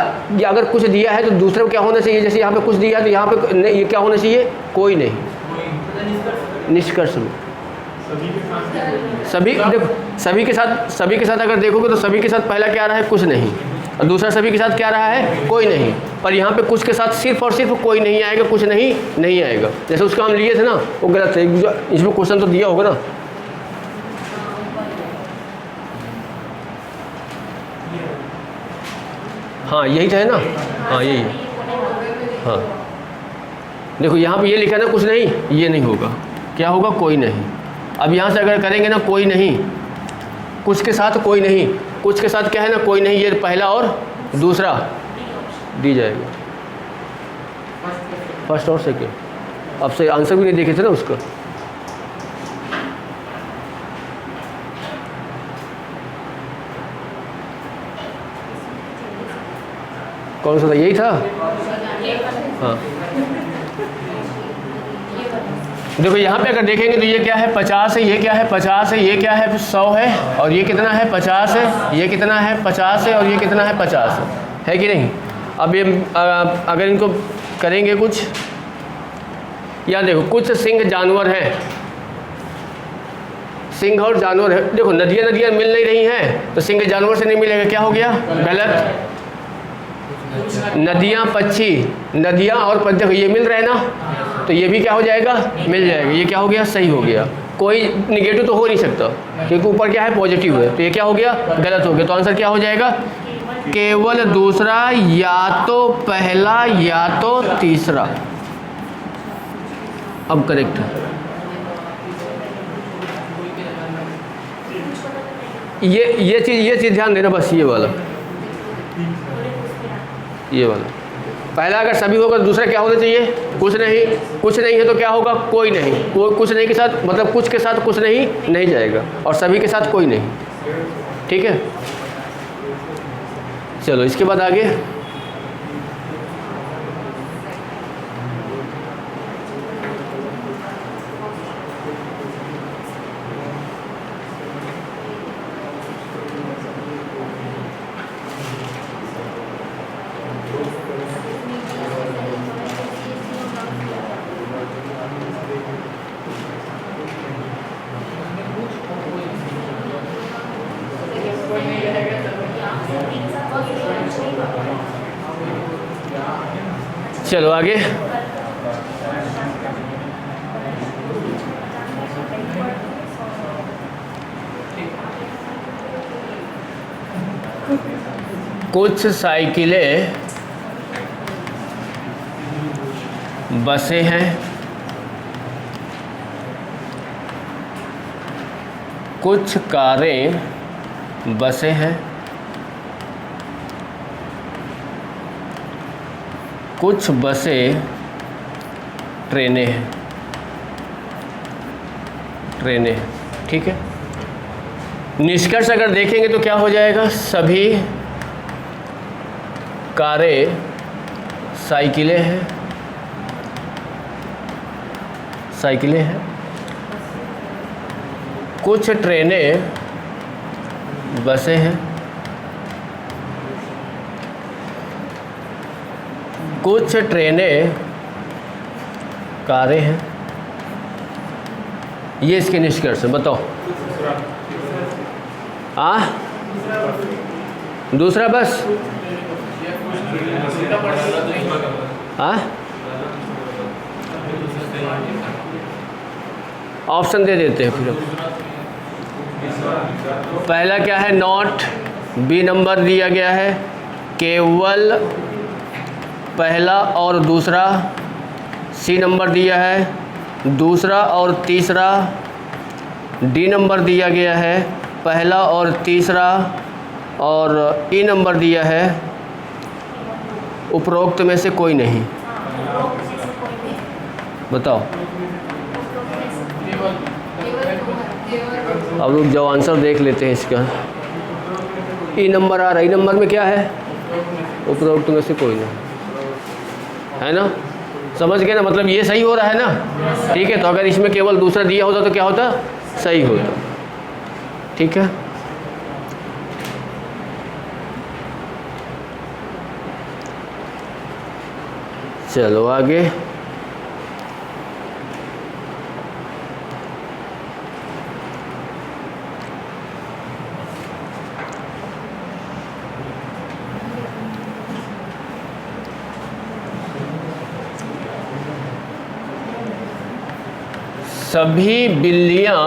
अगर कुछ दिया है तो दूसरे को क्या होना चाहिए? जैसे यहाँ पे कुछ दिया है तो यहाँ पे ये क्या होना चाहिए? कोई नहीं। निष्कर्ष में सभी, देखो सभी के साथ अगर देखोगे तो सभी के साथ पहला क्या रहा है? कुछ नहीं, और दूसरा सभी के साथ क्या रहा है? कोई नहीं। पर यहाँ पे कुछ के साथ सिर्फ और सिर्फ कोई नहीं आएगा, कुछ नहीं आएगा। जैसे उसका हम लिए थे ना, वो गलत है। इसमें क्वेश्चन तो दिया होगा ना, हाँ यही था ना, हाँ यही है। हाँ देखो यहाँ पे ये लिखा है ना कुछ नहीं, ये नहीं होगा, क्या होगा, कोई नहीं। अब यहाँ से अगर करेंगे ना कोई नहीं, कुछ के साथ कोई नहीं, कुछ के साथ क्या है ना कोई नहीं, ये पहला और दूसरा दी जाएगा, फर्स्ट और सेकेंड। अब से आंसर भी नहीं देखे थे ना उसका। कौन सा था, यही था। हाँ देखो यहाँ पे अगर देखेंगे तो ये क्या है 50 है, ये क्या है 50 है, ये क्या है 100 है, और ये कितना है 50 है, ये कितना है 50 है, और ये कितना है 50 है कि नहीं। अब ये अगर इनको करेंगे कुछ, या देखो कुछ सिंह जानवर हैं, सिंह और जानवर है, देखो नदियाँ मिल नहीं रही हैं तो सिंह जानवर से नहीं मिलेगा, क्या हो गया, गलत। नदियाँ पक्षी, नदियाँ और पक्षी देखो ये मिल रहे हैं ना, तो ये भी क्या हो जाएगा, मिल जाएगा, ये क्या हो गया, सही हो गया। कोई निगेटिव तो हो नहीं सकता क्योंकि ऊपर क्या है पॉजिटिव है, तो ये क्या हो गया, गलत हो गया। तो आंसर क्या हो जाएगा, केवल दूसरा, या तो पहला या तो तीसरा। अब करेक्ट है। ये चीज़ ध्यान देना बस, ये वाला पहला अगर सभी होगा तो दूसरा क्या होना चाहिए, कुछ नहीं, कुछ नहीं है तो क्या होगा, कोई नहीं, कुछ नहीं के साथ मतलब कुछ के साथ कुछ नहीं जाएगा, और सभी के साथ कोई नहीं। ठीक है, चलो इसके बाद आगे। चलो आगे। कुछ साइकिलें, बसें हैं, कुछ कारें, बसें हैं, कुछ बसें ट्रेनें हैं, ठीक है। निष्कर्ष अगर देखेंगे तो क्या हो जाएगा, सभी कारें साइकिलें हैं, कुछ ट्रेनें बसें हैं, कुछ ट्रेनें कारें हैं। ये इसके निष्कर्ष है, बताओ। दूसरा बस, ऑप्शन दे देते हैं फिर। पहला क्या है, नॉट, बी नंबर दिया गया है, केवल पहला और दूसरा, सी नंबर दिया है, दूसरा और तीसरा, डी नंबर दिया गया है, पहला और तीसरा, और ई नंबर दिया है, उपरोक्त में से कोई नहीं। बताओ। अब लोग जो आंसर देख लेते हैं इसका। ई नंबर आ रहा है, ई नंबर में क्या है, उपरोक्त में से कोई नहीं, है ना। समझ गए ना, मतलब ये सही हो रहा है ना। ठीक है, तो अगर इसमें केवल दूसरा दिया होता तो क्या होता, सही होता। ठीक है, चलो आगे। सभी बिल्लियाँ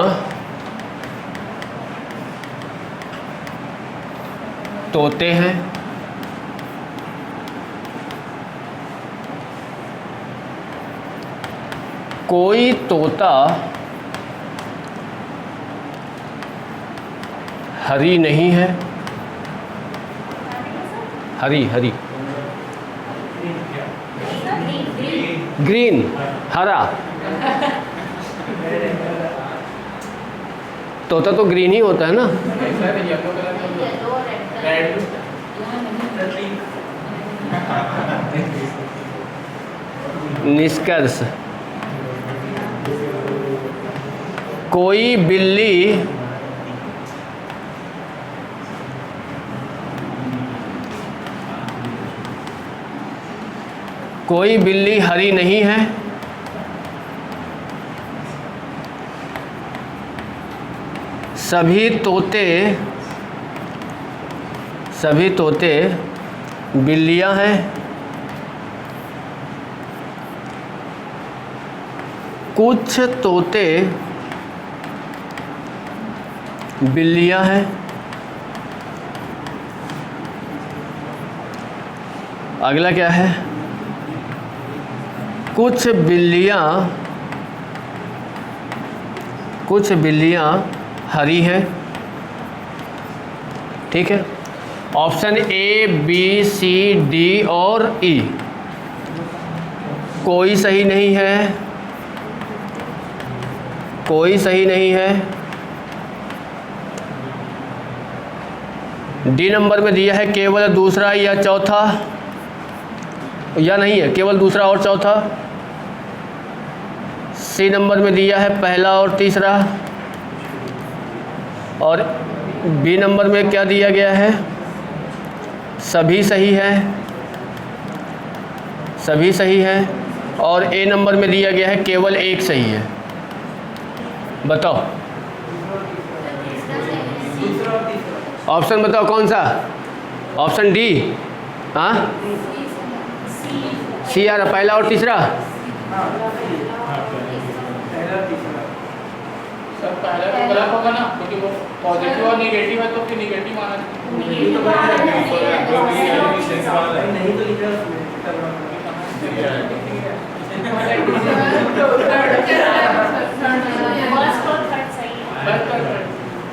तोते हैं, कोई तोता हरी नहीं है। हरी हरी ग्रीन हरा, तोता तो ग्रीन ही होता है ना। सर येलो कलर का रेड निष्कर्ष, कोई बिल्ली हरी नहीं है। सभी तोते बिल्लियां हैं। कुछ तोते बिल्लियां हैं। अगला क्या है? कुछ बिल्लियां हरी हैं। ठीक है, option A, B, C, D और ई कोई सही नहीं है। कोई सही नहीं है। डी नंबर में दिया है केवल दूसरा या चौथा, या नहीं है केवल दूसरा और चौथा। सी नंबर में दिया है पहला और तीसरा। और बी नंबर में क्या दिया गया है? सभी सही है। सभी सही है। और ए नंबर में दिया गया है केवल एक सही है। बताओ ऑप्शन बताओ कौन सा? Option D. हाँ, सी आ रहा, पहला और तीसरा। सर पहला तो गलत होगा ना, क्योंकि वो पॉजिटिव और नेगेटिव है, तो फिर नेगेटिव माना नहीं तो लिखा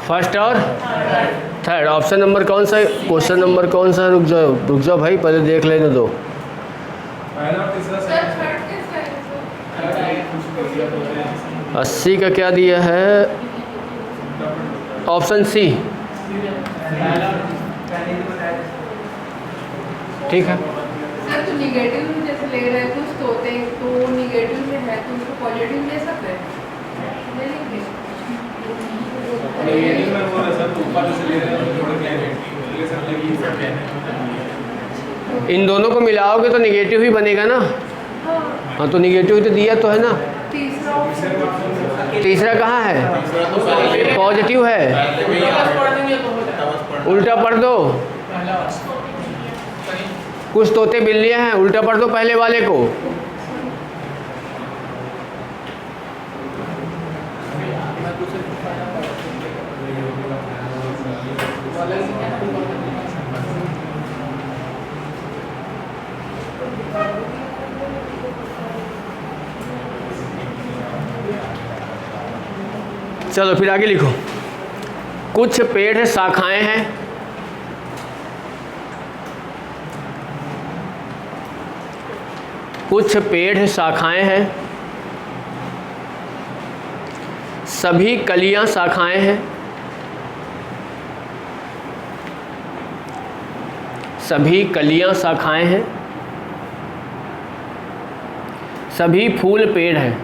फर्स्ट और थर्ड। ऑप्शन नंबर कौन सा है? क्वेश्चन नंबर कौन सा है? रुक जाओ भाई, पहले देख लेने दो। पहला और तीसरा 80 का क्या दिया है? Option C. ठीक है। सर तो निगेटिव में जैसे ले रहे हैं कुछ तोते, तो निगेटिव में है तो उसको पॉजिटिव ले सकते हैं, ले लेंगे। नेगेटिव में बोला सर, तो ऊपर से ले रहे हैं तो थोड़ा क्या है ले सर, लगी सब क्या है। इन दोनों को मिलाओगे तो निगेटिव ही बनेगा ना। हाँ, तो निगेटिव तो दिया तो है ना। तीसरा कहाँ है? पॉजिटिव है। उल्टा पढ़ दो। कुछ तोते बिल्लियां हैं, उल्टा पढ़ दो पहले वाले को। चलो फिर आगे लिखो। कुछ पेड़ शाखाएं हैं। कुछ पेड़ शाखाएं हैं। सभी कलियां शाखाएं हैं। सभी कलियां शाखाएं हैं। सभी फूल पेड़ हैं।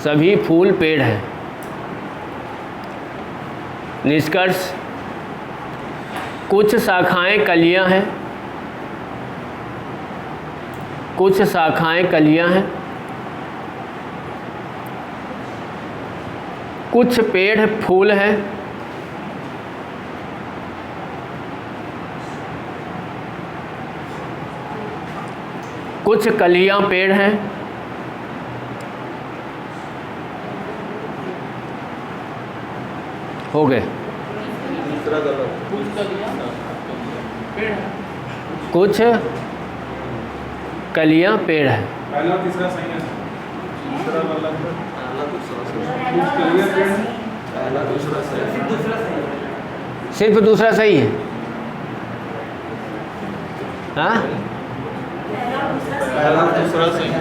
सभी फूल पेड़ हैं। निष्कर्ष, कुछ शाखाएं कलियां हैं। कुछ शाखाएं कलियां हैं। कुछ पेड़ फूल हैं। कुछ कलियां पेड़ हैं। हो गए। कुछ कलियां पेड़ हैं। पहला तीसरा सही है दूसरा वाला पहला दूसरा सही सिर्फ दूसरा सही है। सिर्फ दूसरा सही है। हाँ पहला दूसरा सही है।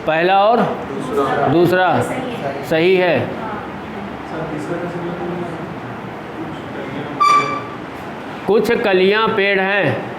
पहला और दूसरा सही है। कुछ कलियां पेड़ हैं।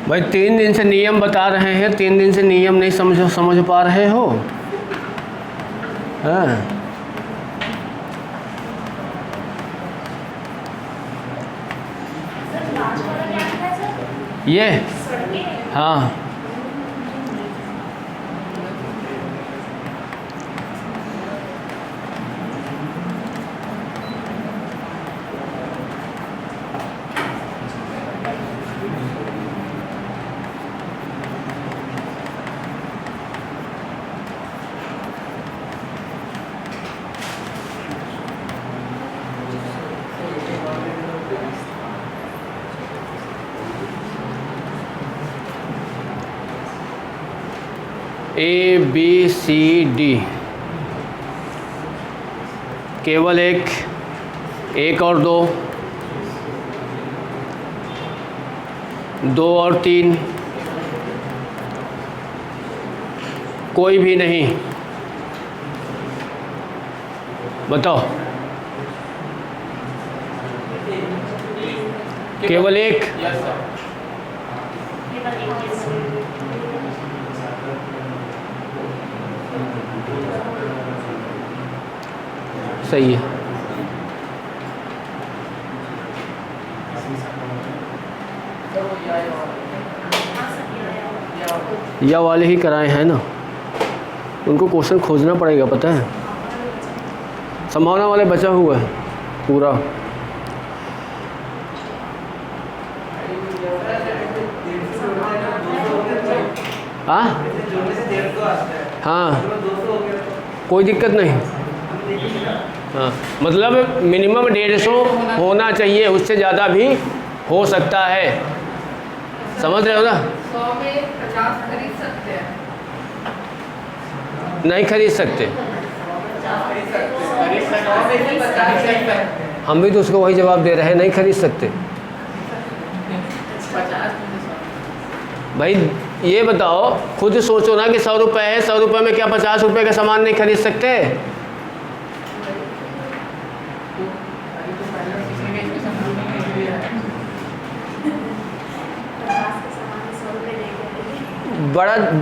भाई 3 दिन से नियम बता रहे हैं, 3 दिन से नियम नहीं समझ पा रहे हो? हाँ ये हाँ ABCD केवल एक और 2, 2 और 3, कोई भी नहीं। बताओ केवल एक। सही है। या वाले ही कराए हैं ना, उनको क्वेश्चन खोजना पड़ेगा, पता है। संभावना वाले बचा हुआ है पूरा। हाँ कोई दिक्कत नहीं। हाँ मतलब मिनिमम 150 होना चाहिए, उससे ज़्यादा भी हो सकता है। समझ रहे हो ना? 100 में 50 खरीद सकते हैं? नहीं खरीद सकते। हम भी तो उसको वही जवाब दे रहे हैं, नहीं खरीद सकते। भाई ये बताओ, खुद सोचो ना कि 100 रुपये है, 100 रुपये में क्या 50 रुपये का सामान नहीं खरीद सकते?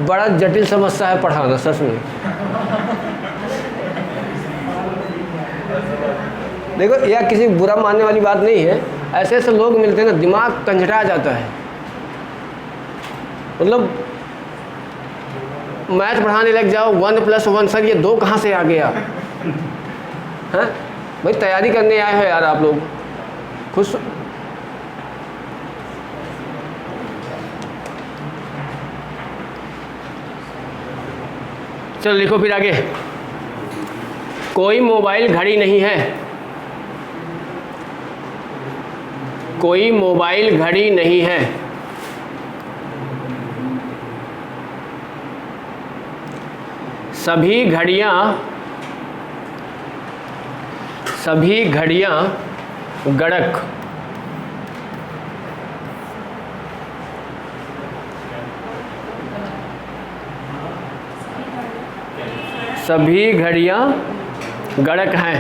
बड़ा जटिल समस्या है पढ़ाना, सच में। देखो यह किसी बुरा मानने वाली बात नहीं है, ऐसे ऐसे लोग मिलते हैं ना, दिमाग कंजटा जाता है। मतलब मैथ पढ़ाने लग जाओ 1 + 1 सर ये 2 कहाँ से आ गया? हैं भाई तैयारी करने आए हो यार आप लोग खुश। चलो लिखो फिर आगे। कोई मोबाइल घड़ी नहीं है। कोई मोबाइल घड़ी नहीं है। सभी घड़ियां गड़क। सभी घड़ियां गड़क हैं।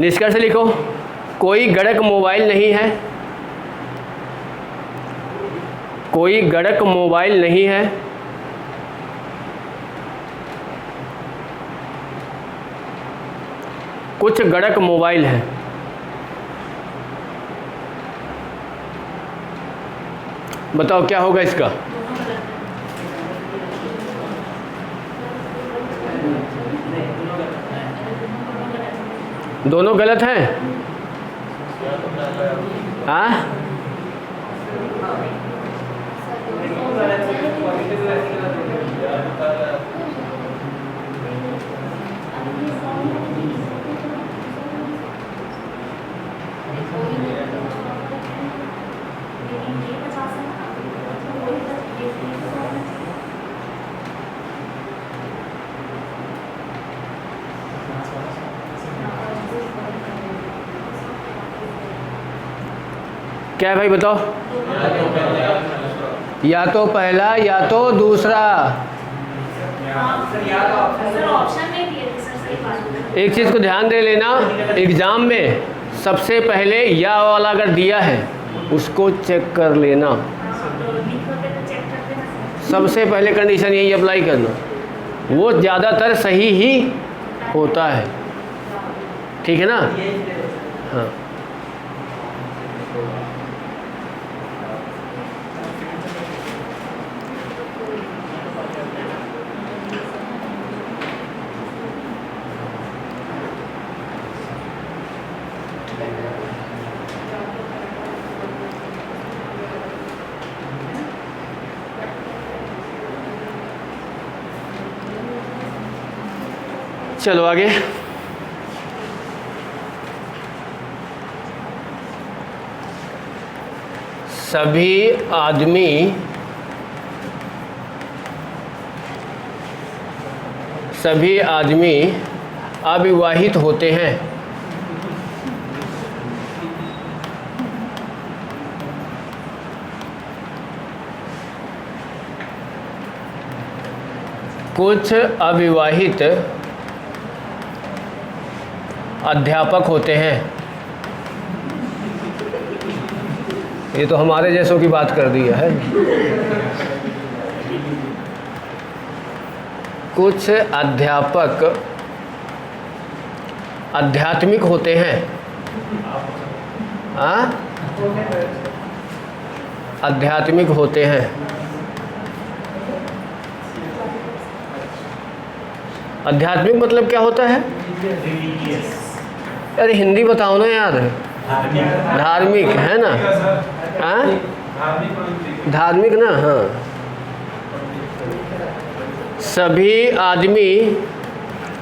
निष्कर्ष लिखो। कोई गड़क मोबाइल नहीं है। कोई गड़क मोबाइल नहीं है। कुछ गड़क मोबाइल है। बताओ क्या होगा इसका? दोनों गलत हैं। हाँ क्या है भाई बताओ? या तो पहला या तो दूसरा। सर ऑप्शन नहीं दिए थे सर, सही बात है। एक चीज़ को ध्यान दे लेना, एग्ज़ाम में सबसे पहले या वाला अगर दिया है उसको चेक कर लेना। सबसे पहले कंडीशन यही अप्लाई करना, वो ज़्यादातर सही ही होता है। ठीक है ना? हाँ चलो आगे। सभी आदमी अविवाहित होते हैं। कुछ अविवाहित अध्यापक होते हैं। ये तो हमारे जैसों की बात कर दी है। कुछ अध्यापक आध्यात्मिक होते हैं। आध्यात्मिक होते हैं। आध्यात्मिक मतलब क्या होता है? अरे हिंदी बताओ ना यार। धार्मिक है ना? हाँ धार्मिक ना। हाँ सभी आदमी,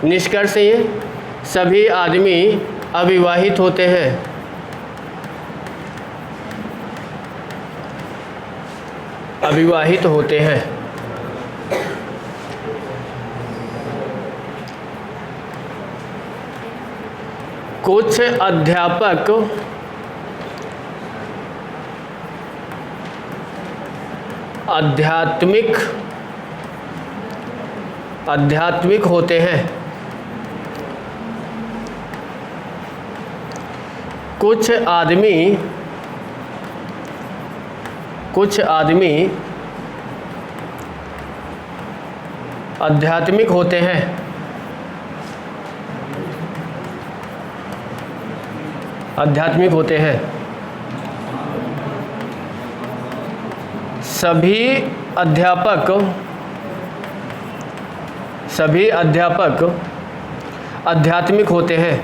निष्कर्ष ये सभी आदमी अविवाहित होते हैं। अविवाहित होते हैं। कुछ अध्यापक आध्यात्मिक होते हैं। कुछ आदमी आध्यात्मिक होते हैं। आध्यात्मिक होते हैं। सभी अध्यापक आध्यात्मिक होते हैं।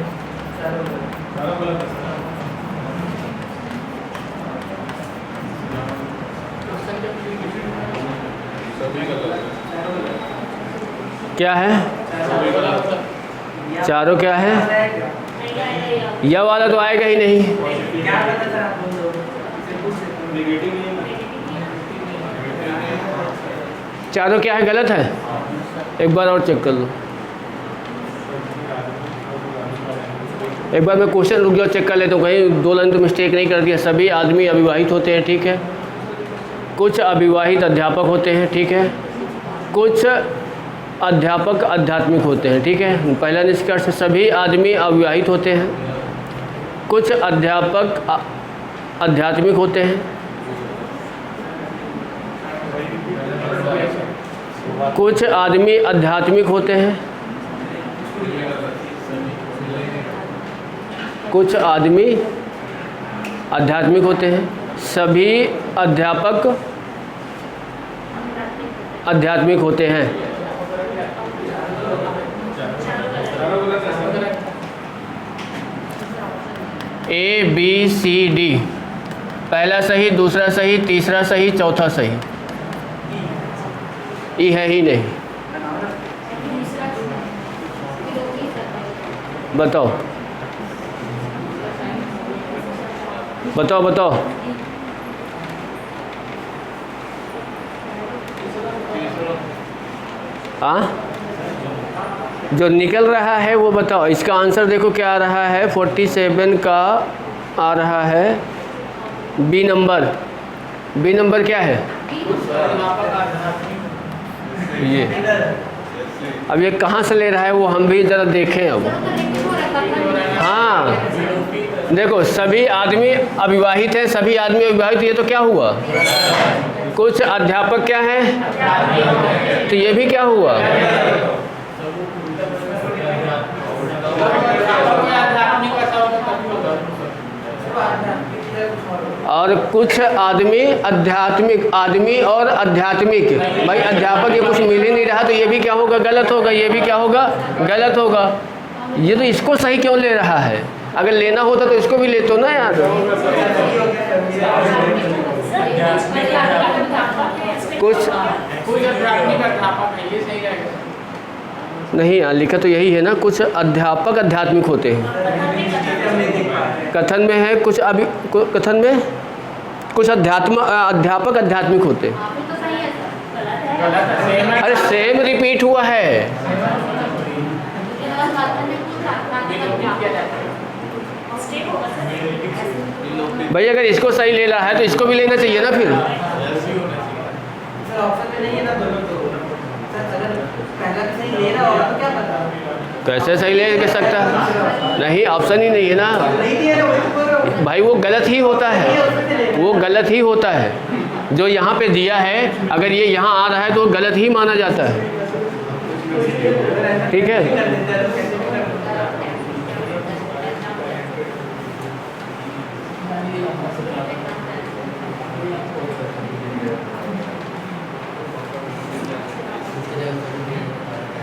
क्या है? चारों क्या है? यह वाला तो आएगा ही नहीं। चारों क्या है? गलत है। एक बार और चेक कर लो। एक बार मैं क्वेश्चन रुक जाओ, चेक कर लेता हूँ कहीं 2 लाइन तो मिस्टेक नहीं कर दिया। सभी आदमी अविवाहित होते हैं, ठीक है। कुछ अविवाहित अध्यापक होते हैं, ठीक है। कुछ अध्यापक आध्यात्मिक होते हैं, ठीक है। पहला निष्कर्ष, सभी आदमी अविवाहित होते हैं। कुछ अध्यापक आध्यात्मिक होते हैं। कुछ आदमी आध्यात्मिक होते हैं। कुछ आदमी आध्यात्मिक होते हैं। सभी अध्यापक आध्यात्मिक होते हैं। ABCD, पहला सही, दूसरा सही, तीसरा सही, चौथा सही। ई है ही नहीं। बताओ बताओ बताओ। हाँ, जो निकल रहा है वो बताओ। इसका आंसर देखो क्या आ रहा है। 47 का आ रहा है बी नंबर। बी नंबर क्या है? ये अब ये कहाँ से ले रहा है वो हम भी ज़रा देखें अब। हाँ देखो, सभी आदमी अविवाहित हैं, सभी आदमी अविवाहित, ये तो क्या हुआ? कुछ अध्यापक क्या हैं, तो ये भी क्या हुआ? और कुछ आदमी आध्यात्मिक, आदमी और आध्यात्मिक, भाई अध्यापक ये कुछ मिल ही नहीं रहा, तो ये भी क्या होगा? गलत होगा। ये भी क्या होगा? गलत होगा। ये तो इसको सही क्यों ले रहा है? अगर लेना होता तो इसको भी लेते ना यार। कुछ नहीं, लिखा तो यही है ना, कुछ अध्यापक आध्यात्मिक होते हैं। कथन में है कुछ, अभी कथन में कुछ अध्यापक आध्यात्मिक होते हैं। अरे सेम रिपीट हुआ है भाई। अगर इसको सही ले रहा है तो इसको भी लेना चाहिए ना फिर। कैसे सही ले सकता है? नहीं, ऑप्शन ही नहीं है ना भाई। वो गलत ही होता है, वो गलत ही होता है। जो यहाँ पे दिया है, अगर ये यहाँ आ रहा है तो गलत ही माना जाता है, ठीक है।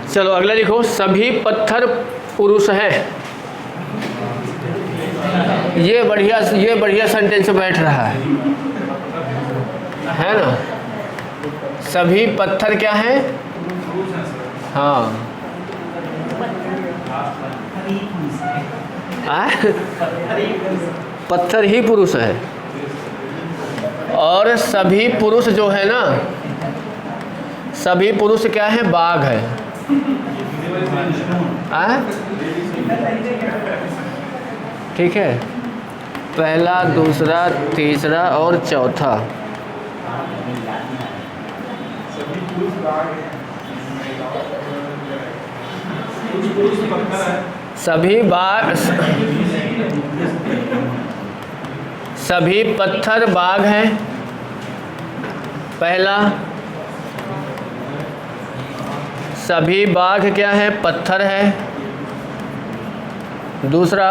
चलो अगला लिखो। सभी पत्थर पुरुष हैं। ये बढ़िया सेंटेंस बैठ रहा है ना। सभी पत्थर क्या हैं? हाँ, पत्थर ही पुरुष है। और सभी पुरुष जो है ना, सभी पुरुष क्या है? बाघ है। ठीक है, पहला, दूसरा, तीसरा और चौथा। सभी बाघ, सभी पत्थर बाघ हैं। पहला, सभी बाघ क्या है? पत्थर है। दूसरा,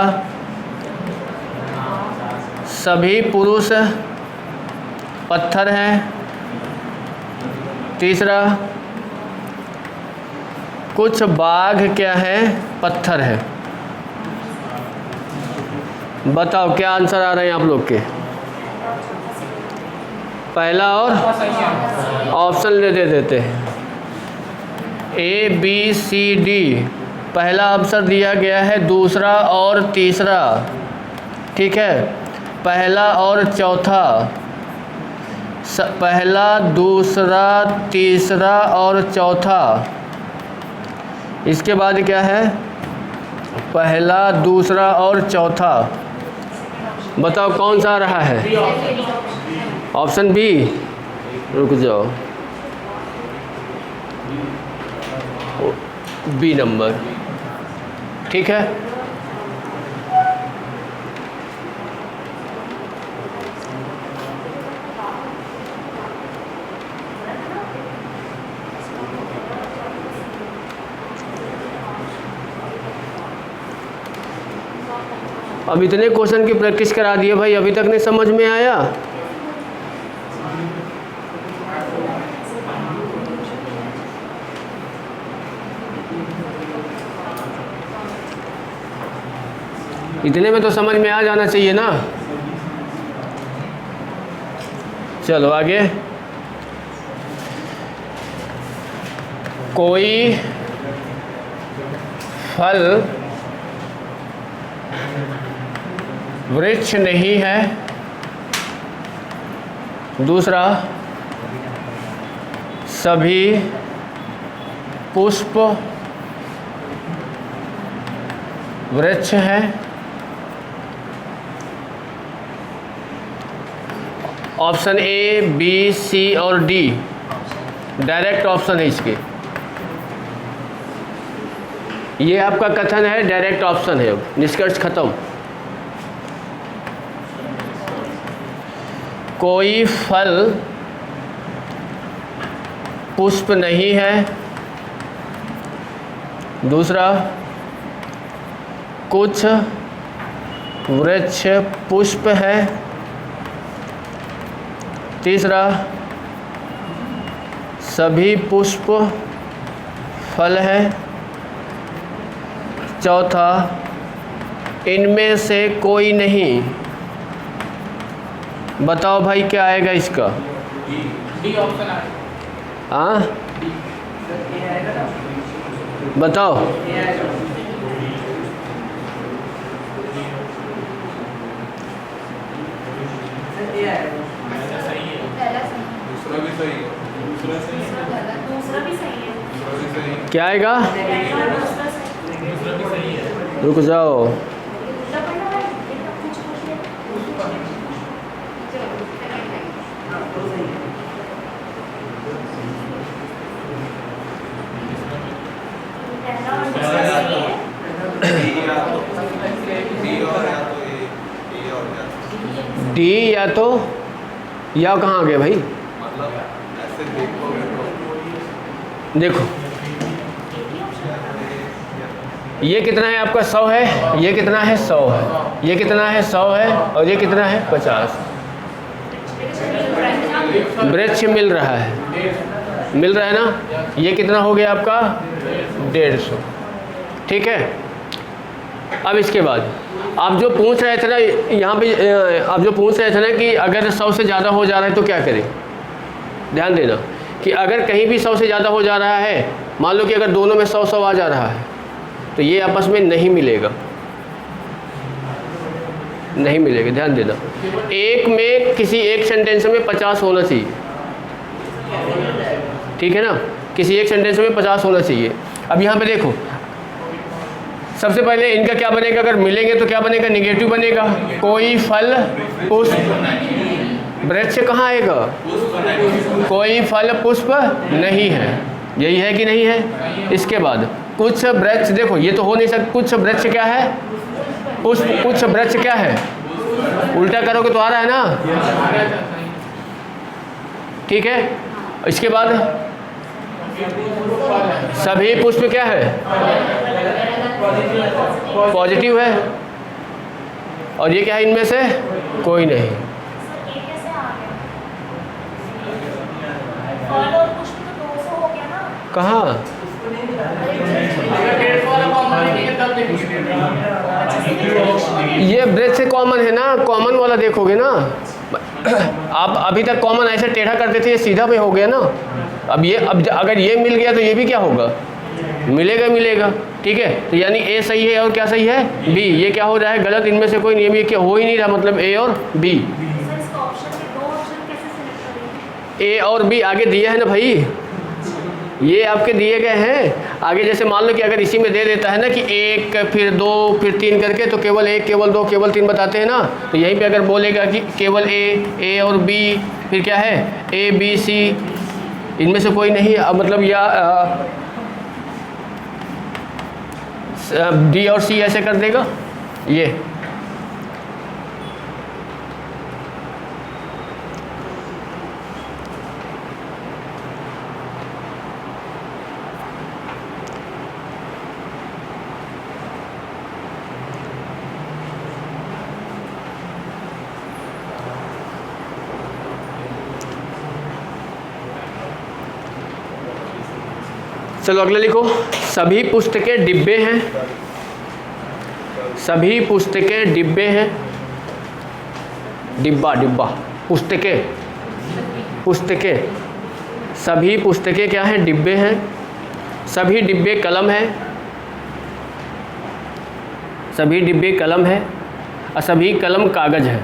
सभी पुरुष पत्थर हैं। तीसरा, कुछ बाघ क्या है, पत्थर है। बताओ क्या आंसर आ रहे हैं आप लोग के? पहला और ऑप्शन दे देते हैं। ए बी सी डी, पहला ऑप्शन दिया गया है, दूसरा और तीसरा, ठीक है। पहला और चौथा, पहला, दूसरा, तीसरा और चौथा। इसके बाद क्या है? पहला, दूसरा और चौथा। बताओ कौन सा आ रहा है? Option B. रुक जाओ, बी नंबर, ठीक है। अब इतने क्वेश्चन की प्रैक्टिस करा दिए भाई, अभी तक नहीं समझ में आया? इतने में तो समझ में आ जाना चाहिए ना। चलो आगे। कोई फल वृक्ष नहीं है। दूसरा, सभी पुष्प वृक्ष है। ऑप्शन ए, बी, सी और डी डायरेक्ट ऑप्शन है इसके। ये आपका कथन है, डायरेक्ट ऑप्शन है। निष्कर्ष खत्म। कोई फल पुष्प नहीं है। दूसरा, कुछ वृक्ष पुष्प है। तीसरा, सभी पुष्प फल है। चौथा, इनमें से कोई नहीं। बताओ भाई क्या आएगा इसका? डी ऑप्शन आ हाँ बताओ। दूसरा भी सही है, दूसरा सही है, दूसरा भी सही है। दूसरा भी सही है। क्या आएगा? दूसरा सही। दूसरा भी सही है। रुक जाओ। दूसरा पढ़ना है, देखो कुछ पहला और दूसरा सही है। डी या तो या कहाँ आ गया भाई? मतलब ऐसे देखोगे तो देखो ये कितना है आपका? 100 है। ये कितना है? 100 है। ये कितना है? 100 है। और ये कितना है? 50। वृक्ष मिल रहा है, मिल रहा है ना। ये कितना हो गया आपका? 150। ठीक है। अब इसके बाद आप जो पूछ रहे थे ना यहाँ पे, आप जो पूछ रहे थे ना कि अगर 100 से ज़्यादा हो जा रहा है तो क्या करें? ध्यान देना कि अगर कहीं भी 100 से ज़्यादा हो जा रहा है, मान लो कि अगर दोनों में 100-100 आ जा रहा है, तो ये आपस में नहीं मिलेगा, नहीं मिलेगा। ध्यान देना, एक में किसी एक सेंटेंस में 50 होना चाहिए। ठीक है ना, किसी एक सेंटेंस में 50 होना चाहिए। अब यहाँ पे देखो, सबसे पहले इनका क्या बनेगा? अगर मिलेंगे तो क्या बनेगा? निगेटिव बनेगा। कोई फल पुष्प वृक्ष कहाँ आएगा? कोई फल पुष्प नहीं है। यही है कि नहीं है? इसके बाद कुछ वृक्ष, देखो ये तो हो नहीं सकता। कुछ वृक्ष क्या है? पुष्प। कुछ वृक्ष क्या है? उल्टा करोगे तो आ रहा है ना। ठीक है। इसके बाद सभी पुष्प क्या है? पॉजिटिव है। और ये क्या है? इनमें से कोई नहीं। ये कैसे आ गया? फल और पुष्प तो कहाँ? ये ब्रेथ से कॉमन है ना, कॉमन वाला देखोगे ना। आप अभी तक कॉमन ऐसे टेढ़ा करते थे, ये सीधा पे हो गया ना। अब अगर ये मिल गया तो ये भी क्या होगा? मिलेगा मिलेगा। ठीक है, तो यानी ए सही है और क्या सही है? बी। ये क्या हो रहा है? गलत। इनमें से कोई नियम ये क्या हो ही नहीं रहा, मतलब ए और बी। सर इसका ऑप्शन के दो ऑप्शन कैसे सिलेक्ट करेंगे? ए और बी आगे दिए हैं ना भाई, ये आपके दिए गए हैं। आगे जैसे मान लो कि अगर इसी में दे देता है ना कि 1 फिर 2 फिर 3 करके, तो केवल 1 केवल 2 केवल 3 बताते हैं ना। तो यहीं पे अगर बोलेगा कि केवल ए और बी, फिर क्या है? ए बी सी, इनमें से कोई नहीं, मतलब या डी और सी ऐसे कर देगा ये। चलो अगला लिखो। सभी पुस्तकें डिब्बे हैं। सभी पुस्तकें डिब्बे हैं। डिब्बा डिब्बा, पुस्तकें पुस्तकें, सभी पुस्तकें क्या हैं? डिब्बे हैं। सभी डिब्बे कलम है। सभी डिब्बे कलम है और सभी कलम कागज है।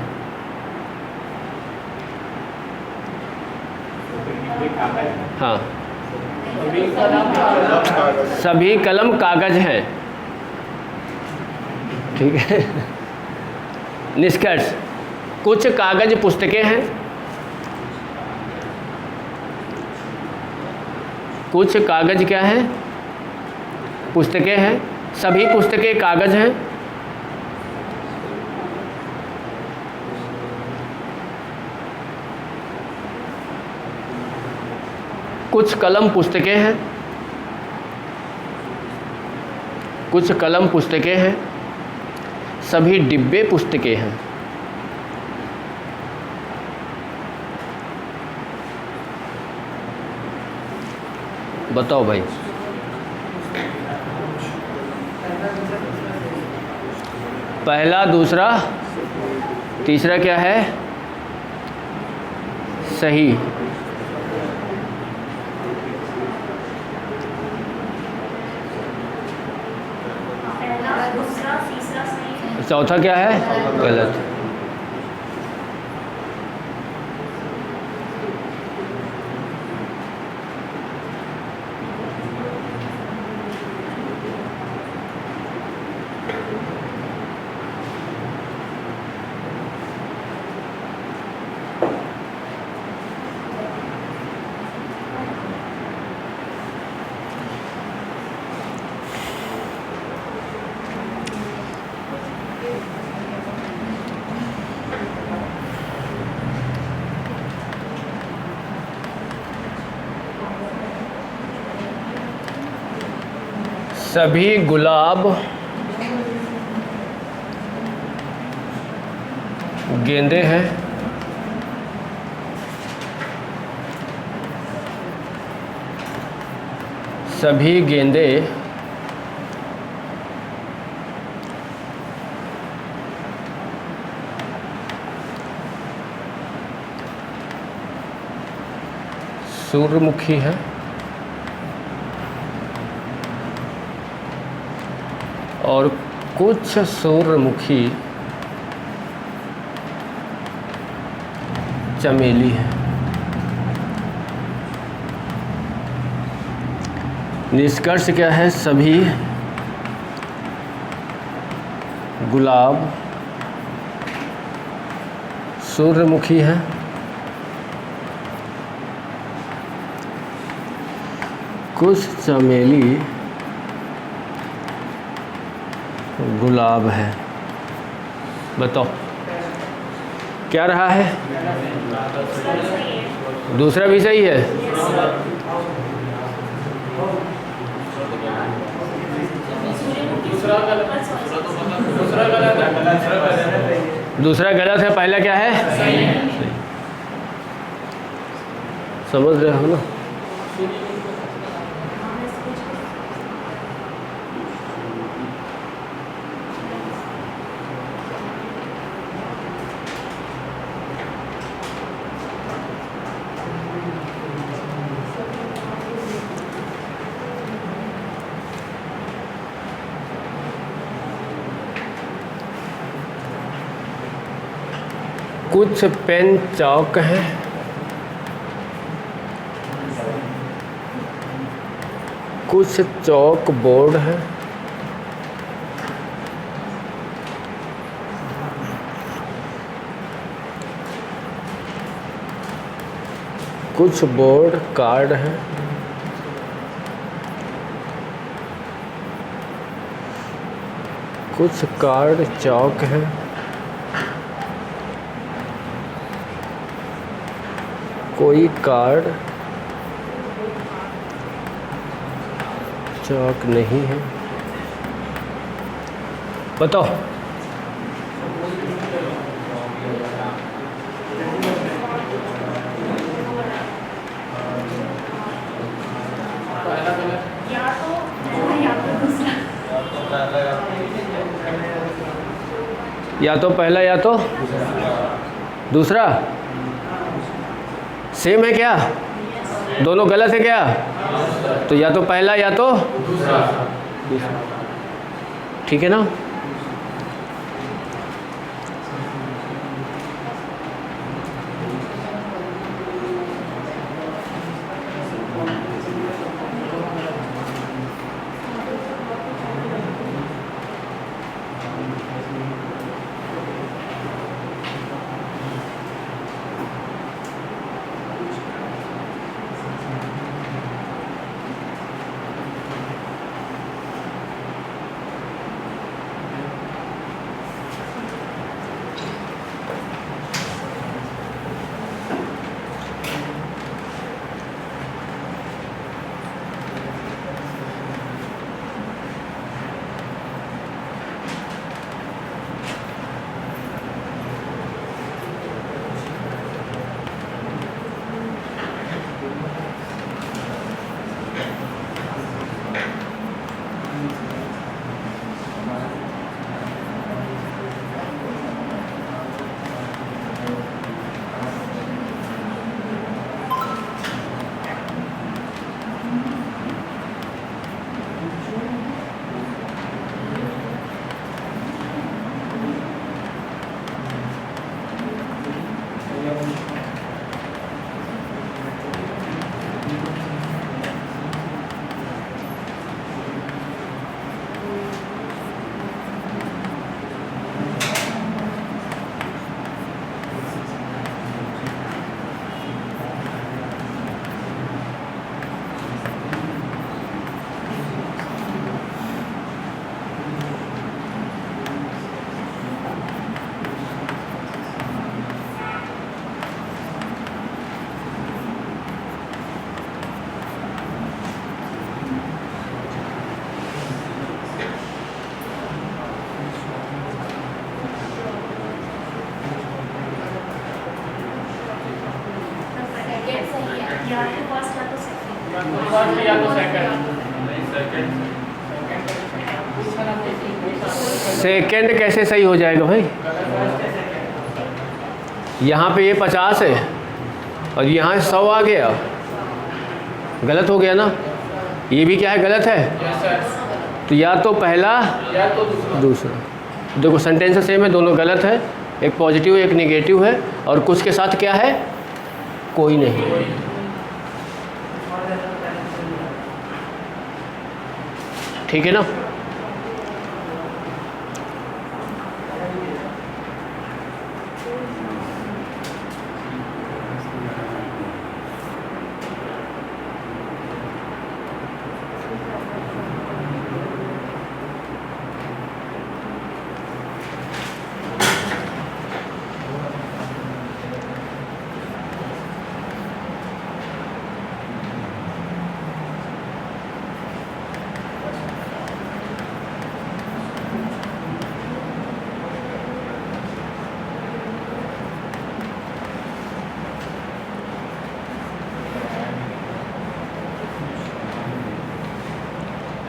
हाँ, सभी कलम कागज हैं। ठीक है। निष्कर्ष, कुछ कागज पुस्तकें हैं, कुछ कागज क्या है? पुस्तकें हैं। सभी पुस्तकें कागज हैं। कुछ कलम पुस्तकें हैं। कुछ कलम पुस्तकें हैं। सभी डिब्बे पुस्तकें हैं। बताओ भाई। पहला, दूसरा, तीसरा क्या है? सही। पहला, दूसरा, तीसरा सही। चौथा क्या है? गलत। सभी गुलाब गेंदे हैं। सभी गेंदे सूर्यमुखी है। और कुछ सूर्यमुखी चमेली है। निष्कर्ष क्या है? सभी गुलाब सूर्यमुखी है। कुछ चमेली गुलाब है। बताओ क्या रहा है? दूसरा भी सही है। दूसरा गलत है, पहला क्या है? समझ रहे हो ना? कुछ पेन चौक हैं, कुछ चौक बोर्ड है, कुछ बोर्ड कार्ड है, कुछ कार्ड चौक है, कोई कार्ड चौक नहीं है। बताओ। या तो पहला या तो दूसरा। या तो पहला या तो दूसरा। सेम है क्या? दोनों गलत है क्या? तो या तो पहला या तो दूसरा। ठीक है ना? या तो फर्स्ट या तो सेकंड। फर्स्ट या तो सेकंड। सेकंड कैसे सही हो जाएगा भाई? यहाँ पे ये 50 है और यहाँ 100 आ गया, गलत हो गया ना? ये भी क्या है, गलत है। तो या तो पहला या तो दूसरा। देखो सेंटेंस सेम है, दोनों गलत है। एक पॉजिटिव एक नेगेटिव है और कुछ के साथ क्या है, कोई नहीं। ठीक है ना?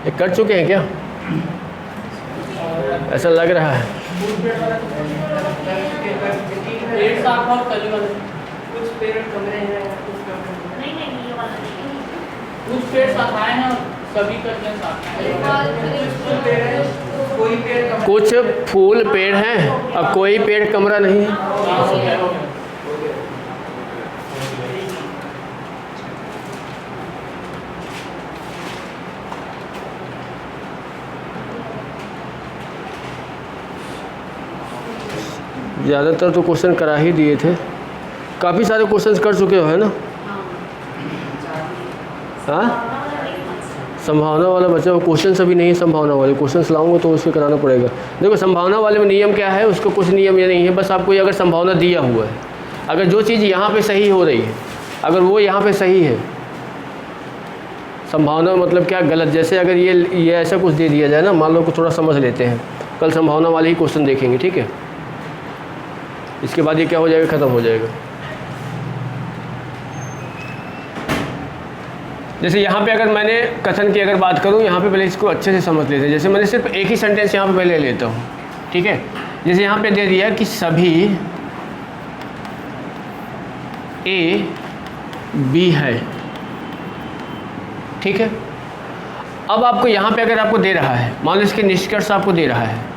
ये कर चुके हैं क्या? ऐसा लग रहा है। पेड़ साफ और कली वाले कुछ पेड़ कमरे हैं, कुछ कमरे हैं। नहीं नहीं ये वाला नहीं। कुछ पेड़ साफ आए हैं और सभी कलियां साफ हैं। कुछ पेड़ हैं, कुछ फूल पेड़ हैं और कोई पेड़ कमरा नहीं है। ज़्यादातर तो क्वेश्चन करा ही दिए थे, काफ़ी सारे क्वेश्चंस कर चुके हो है ना। हाँ, संभावना वाला बच्चा, वो क्वेश्चन अभी नहीं है संभावना वाले, क्वेश्चंस लाऊंगा तो उसको कराना पड़ेगा। देखो संभावना वाले में नियम क्या है, उसको कुछ नियम ये नहीं है, बस आपको ये अगर संभावना दिया हुआ है, अगर जो चीज़ यहाँ पे सही हो रही है, अगर वो यहाँ पे सही है, संभावना मतलब क्या गलत, जैसे अगर ये ऐसा कुछ दे दिया जाए ना, मान लो को थोड़ा समझ लेते हैं, कल संभावना वाले ही क्वेश्चन देखेंगे, ठीक है। इसके बाद ये क्या हो जाएगा, ख़त्म हो जाएगा। जैसे यहाँ पे अगर मैंने कथन की अगर बात करूँ, यहाँ पे पहले इसको अच्छे से समझ लेते हैं। जैसे मैंने सिर्फ एक ही सेंटेंस यहाँ पे पहले लेता हूँ, ठीक है। जैसे यहाँ पे दे दिया कि सभी ए बी है, ठीक है। अब आपको यहाँ पे अगर आपको दे रहा है, मान लो इसके निष्कर्ष आपको दे रहा है,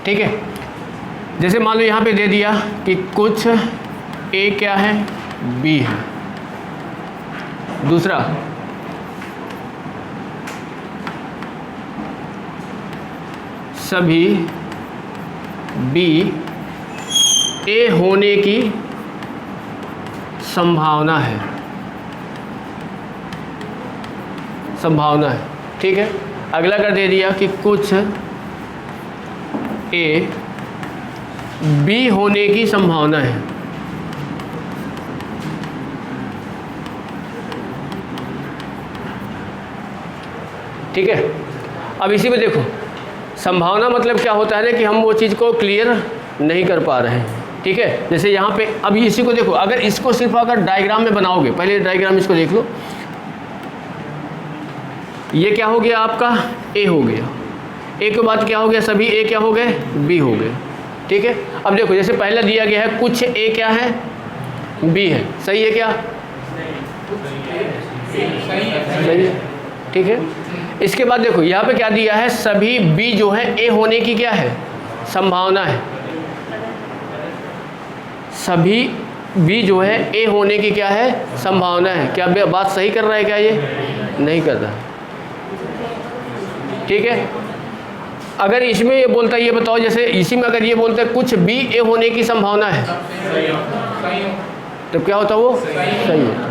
ठीक है। जैसे मान लो यहाँ पे दे दिया कि कुछ ए क्या है, बी है। दूसरा, सभी बी ए होने की संभावना है, संभावना है, ठीक है। अगला कर दे दिया कि कुछ ए बी होने की संभावना है, ठीक है। अब इसी में देखो संभावना मतलब क्या होता है ना कि हम वो चीज़ को क्लियर नहीं कर पा रहे हैं, ठीक है। जैसे यहाँ पे अब इसी को देखो, अगर इसको सिर्फ अगर डायग्राम में बनाओगे, पहले डायग्राम इसको देख लो, ये क्या हो गया आपका ए हो गया, ए के बाद क्या हो गया, सभी ए क्या हो गए, बी हो गए, ठीक है। अब देखो जैसे पहला दिया गया है कुछ ए क्या है, बी है, सही है क्या, सही है, ठीक है। इसके बाद देखो यहाँ पे क्या दिया है, सभी बी जो है ए होने की क्या है, संभावना है। सभी बी जो है ए होने की क्या है, संभावना है। क्या बात सही कर रहा है क्या, ये नहीं कर रहा, ठीक है। अगर इसमें ये बोलता है, ये बताओ, जैसे इसी में अगर ये बोलता है कुछ बी ए होने की संभावना है, तो क्या होता वो सही होता,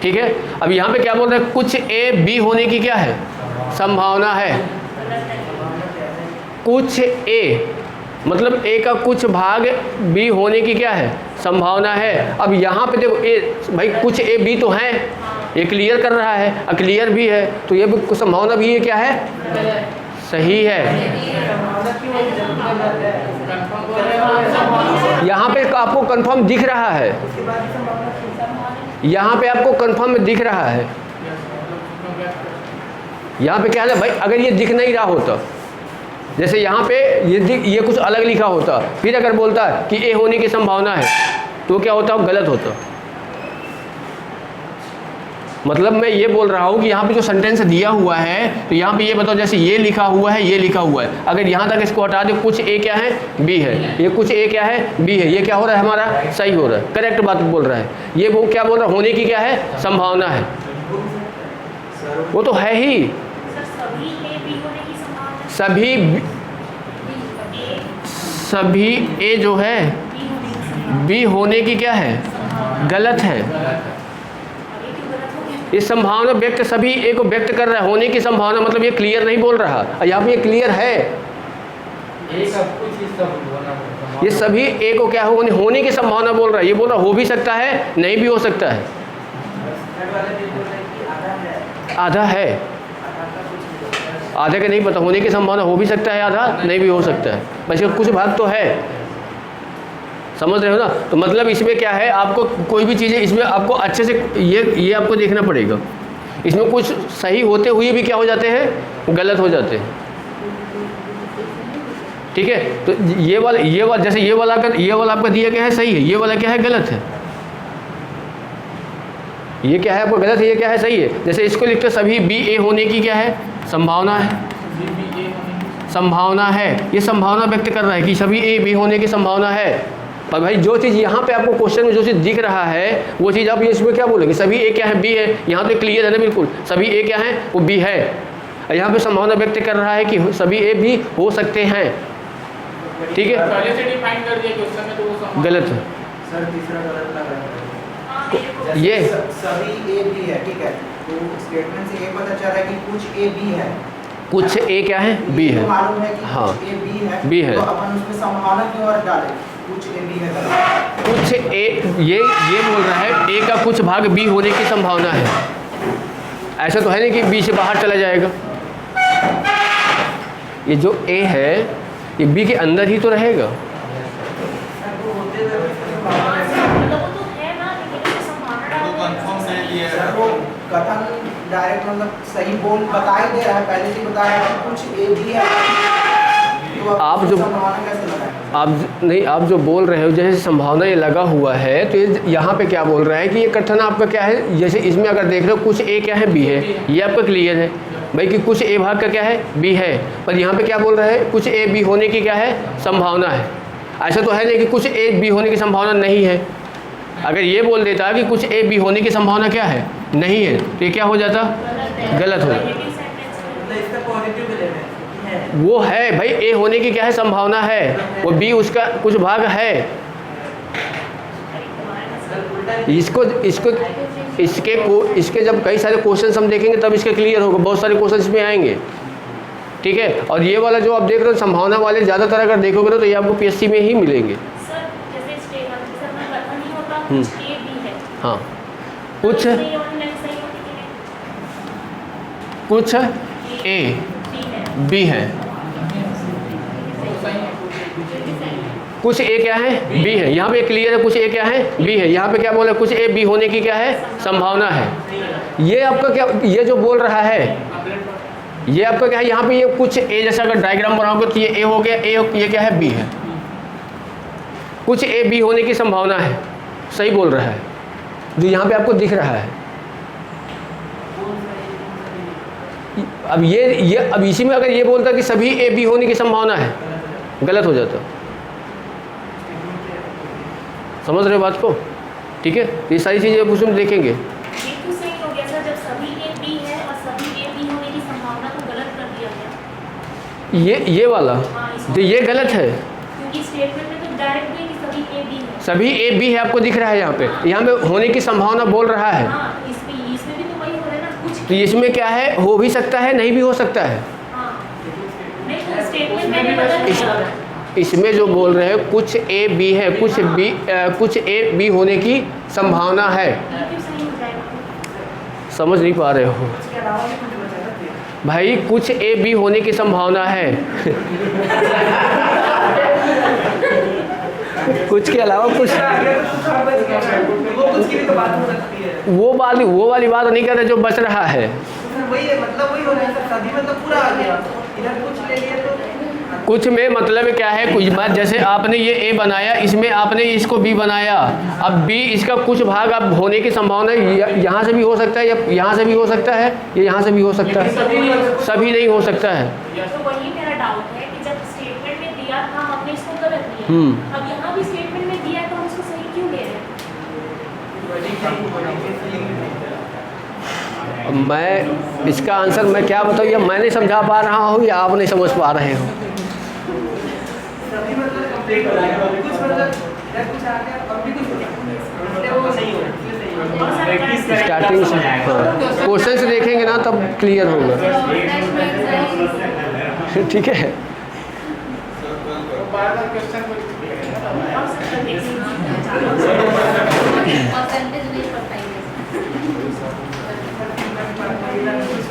ठीक है। अब यहाँ पे क्या बोल रहे हैं, कुछ ए बी होने की क्या है, संभावना है। कुछ ए मतलब ए का कुछ भाग बी होने की क्या है, संभावना है। अब यहाँ पे देखो ए, भाई कुछ ए बी तो है, ये क्लियर कर रहा है, क्लियर भी है, तो ये भी संभावना भी ये क्या है, सही है। यहाँ पे आपको कंफर्म दिख रहा है, यहाँ पे आपको कंफर्म दिख रहा है। यहाँ पे क्या है भाई, अगर ये दिख नहीं रहा होता, जैसे यहाँ पे ये कुछ अलग लिखा होता, फिर अगर बोलता कि ए होने की संभावना है, तो क्या होता, गलत होता। मतलब मैं ये बोल रहा हूँ कि यहाँ पे जो सेंटेंस दिया हुआ है, तो यहाँ पे ये बताओ, जैसे ये लिखा हुआ है, ये लिखा हुआ है, अगर यहाँ तक इसको हटा दे, कुछ ए क्या है, बी है, ये कुछ ए क्या है, बी है, ये क्या हो रहा है, हमारा सही हो रहा है, करेक्ट बात बोल रहा है। ये वो क्या बोल रहा है, होने की क्या है, संभावना है, वो तो है ही। सभी ए जो है बी होने की क्या है, गलत है। इस संभावना व्यक्त सभी ए को व्यक्त कर रहा है, होने की संभावना मतलब ये क्लियर नहीं बोल रहा, यहाँ पे ये क्लियर है। ये सभी ए को क्या होने की संभावना बोल रहा है, ये बोल रहा हो भी सकता है, नहीं भी हो सकता है, आधा है, आधे का नहीं पता, होने की संभावना हो भी सकता है, आधा नहीं भी हो सकता है, बस कुछ भाग तो है, समझ रहे हो ना। तो मतलब इसमें क्या है, आपको कोई भी चीज़ें इसमें आपको अच्छे से ये आपको देखना पड़ेगा। इसमें कुछ सही होते हुए भी क्या हो जाते हैं, गलत हो जाते हैं, ठीक है। तो ये वाला जैसे ये वाला आपका दिया गया है सही है, ये वाला क्या है, गलत है। ये क्या है आपको गलत है, ये क्या है सही है। जैसे इसको लिखते सभी बी ए होने की क्या है संभावना है, संभावना है, ये संभावना व्यक्त कर रहा है कि सभी ए बी होने की संभावना है। पर भाई जो चीज़ यहाँ पे आपको क्वेश्चन में जो चीज़ दिख रहा है वो चीज़ आप ये इसमें क्या बोलेंगे, सभी ए क्या है बी है, यहाँ तो क्लियर है ना बिल्कुल, सभी ए क्या है वो बी है। यहाँ पे संभावना व्यक्त कर रहा है कि सभी ए भी हो सकते हैं, ठीक है। पहले से डिफाइन कर दिया क्वेश्चन में तो वो संभावना गलत है सर तीसरा गलत लगा है। हाँ, मेरे को ये सभी ए बी है, ठीक है, तो स्टेटमेंट से ये पता चल रहा है कि कुछ ए बी है, कुछ ए क्या है बी है, तो मालूम है कि हाँ, कुछ ए बी है, बी है। तो अपन उसमें संभावना क्यों और डालें, कुछ ए बी है गलत। कुछ ए ये बोल रहा है ए का कुछ भाग बी होने की संभावना है। ऐसा तो है नहीं कि बी से बाहर चला जाएगा, ये जो ए है ये बी के अंदर ही तो रहेगा। मतलब वो तो है ना, लेकिन उसमें संभावना डाल तो कंफर्म दें। नहीं लिया सर वो कथन डायरेक्ट मतलब सही बोल बता ही दे रहा है, पहले से ही बता रहा है कि कुछ ए बी है, तो अब आप जो संभावना कैसे लगाएं? आप नहीं, आप जो बोल रहे हो जैसे संभावना ये लगा हुआ है तो ये यहाँ पे क्या बोल रहा है कि ये कथन आपका क्या है, जैसे इसमें अगर देख रहे हो कुछ ए क्या है बी है, ये आपका क्लियर है भाई कि कुछ ए भाग का क्या है बी है। पर यहाँ पे क्या बोल रहा है कुछ ए बी होने की क्या है संभावना है। ऐसा तो है नहीं कि कुछ ए बी होने की संभावना नहीं है। अगर ये बोल देता कि कुछ ए बी होने की संभावना क्या है नहीं है तो ये क्या हो जाता, गलत हो जाता। Negative sentence में मतलब इसका पॉजिटिव भी लेना है। वो है भाई ए होने की क्या है संभावना है, वो बी उसका कुछ भाग है। इसको इसको इसके जब कई सारे क्वेश्चन हम देखेंगे तब इसके क्लियर होगा, बहुत सारे क्वेश्चन इसमें आएंगे, ठीक है। और ये वाला जो आप देख रहे हो संभावना वाले ज़्यादातर अगर देखोगे ना तो ये आपको पीएससी में ही मिलेंगे। सर जैसे सर में कथन नहीं होता कुछ ए बी है, हाँ कुछ सही होने लगे, सही होने के लिए कुछ ए बी है, बी है, कुछ ए क्या है बी है, यहाँ पे क्लियर है कुछ ए क्या है बी है। यहाँ पे क्या बोल रहा है कुछ ए बी होने की क्या है संभावना है। ये आपका क्या, ये जो बोल रहा है ये आपका क्या है, यहाँ पे ये कुछ ए जैसा अगर डायग्राम बनाओगे तो ये ए हो गया, ये क्या है बी है, कुछ ए बी होने की संभावना है, सही बोल रहा है जो यहाँ पे आपको दिख रहा है। अब ये अब इसी में अगर ये बोलता कि सभी ए बी होने की संभावना है, गलत हो जाता। समझ रहे हो बात को, ठीक है। ये सारी चीज़ें अब उसमें देखेंगे। ये तो सही हो गया सर, जब सभी ए बी है और सभी ए बी होने की संभावना को गलत कर दिया गया। ये वाला तो ये गलत है, क्योंकि स्टेटमेंट में तो डायरेक्ट भी है कि सभी ए बी है। सभी ए बी है आपको दिख रहा है यहाँ पे होने की संभावना बोल रहा है। हाँ, इसमें भी तो वही हो रहा है ना, कुछ तो इसमें क्या है, हो भी सकता है नहीं भी हो सकता है। हाँ, नहीं तो स्टेटमेंट मैंने बदल दिया। इसमें जो बोल रहे हैं कुछ ए बी है, कुछ ए बी होने की संभावना है। ये क्यों सही हो जाएगा? समझ नहीं पा रहे हो इसके अलावा भी कुछ बचा ना भाई, कुछ ए बी होने की संभावना है कुछ के अलावा कुछ, वो कुछ की भी तो बात हो सकती है। वो वाली बात नहीं कर रहे जो बच रहा है। वही है, मतलब वही हो रहा है सर, सभी मतलब पूरा आ गया, इधर कुछ ले लिया तो कुछ में मतलब क्या है, कुछ बात जैसे आपने ये ए बनाया, इसमें आपने इसको बी बनाया, अब बी इसका कुछ भाग अब होने की संभावना यहाँ से भी हो सकता है या यहाँ से भी हो सकता है या यहाँ से भी हो सकता है, सभी नहीं हो सकता है। तो वही मेरा डाउट है कि जब स्टेटमेंट में दिया था हमने इसको गलत लिया, अब यहाँ भी स्टेटमेंट में दिया है तो हम इसको सही क्यों ले रहे हैं? मैं इसका आंसर मैं क्या बताऊँ, या मैं नहीं समझा पा रहा हूँ या आप नहीं समझ पा रहे हो। सभी मतलब कंप्लीट हो गया, कुछ मतलब कुछ आ गया, अब भी कुछ वो सही हो रहा है। स्टार्टिंग से क्वेश्चन से देखेंगे ना तब क्लियर होगा, ठीक है। और सब परसेंटेज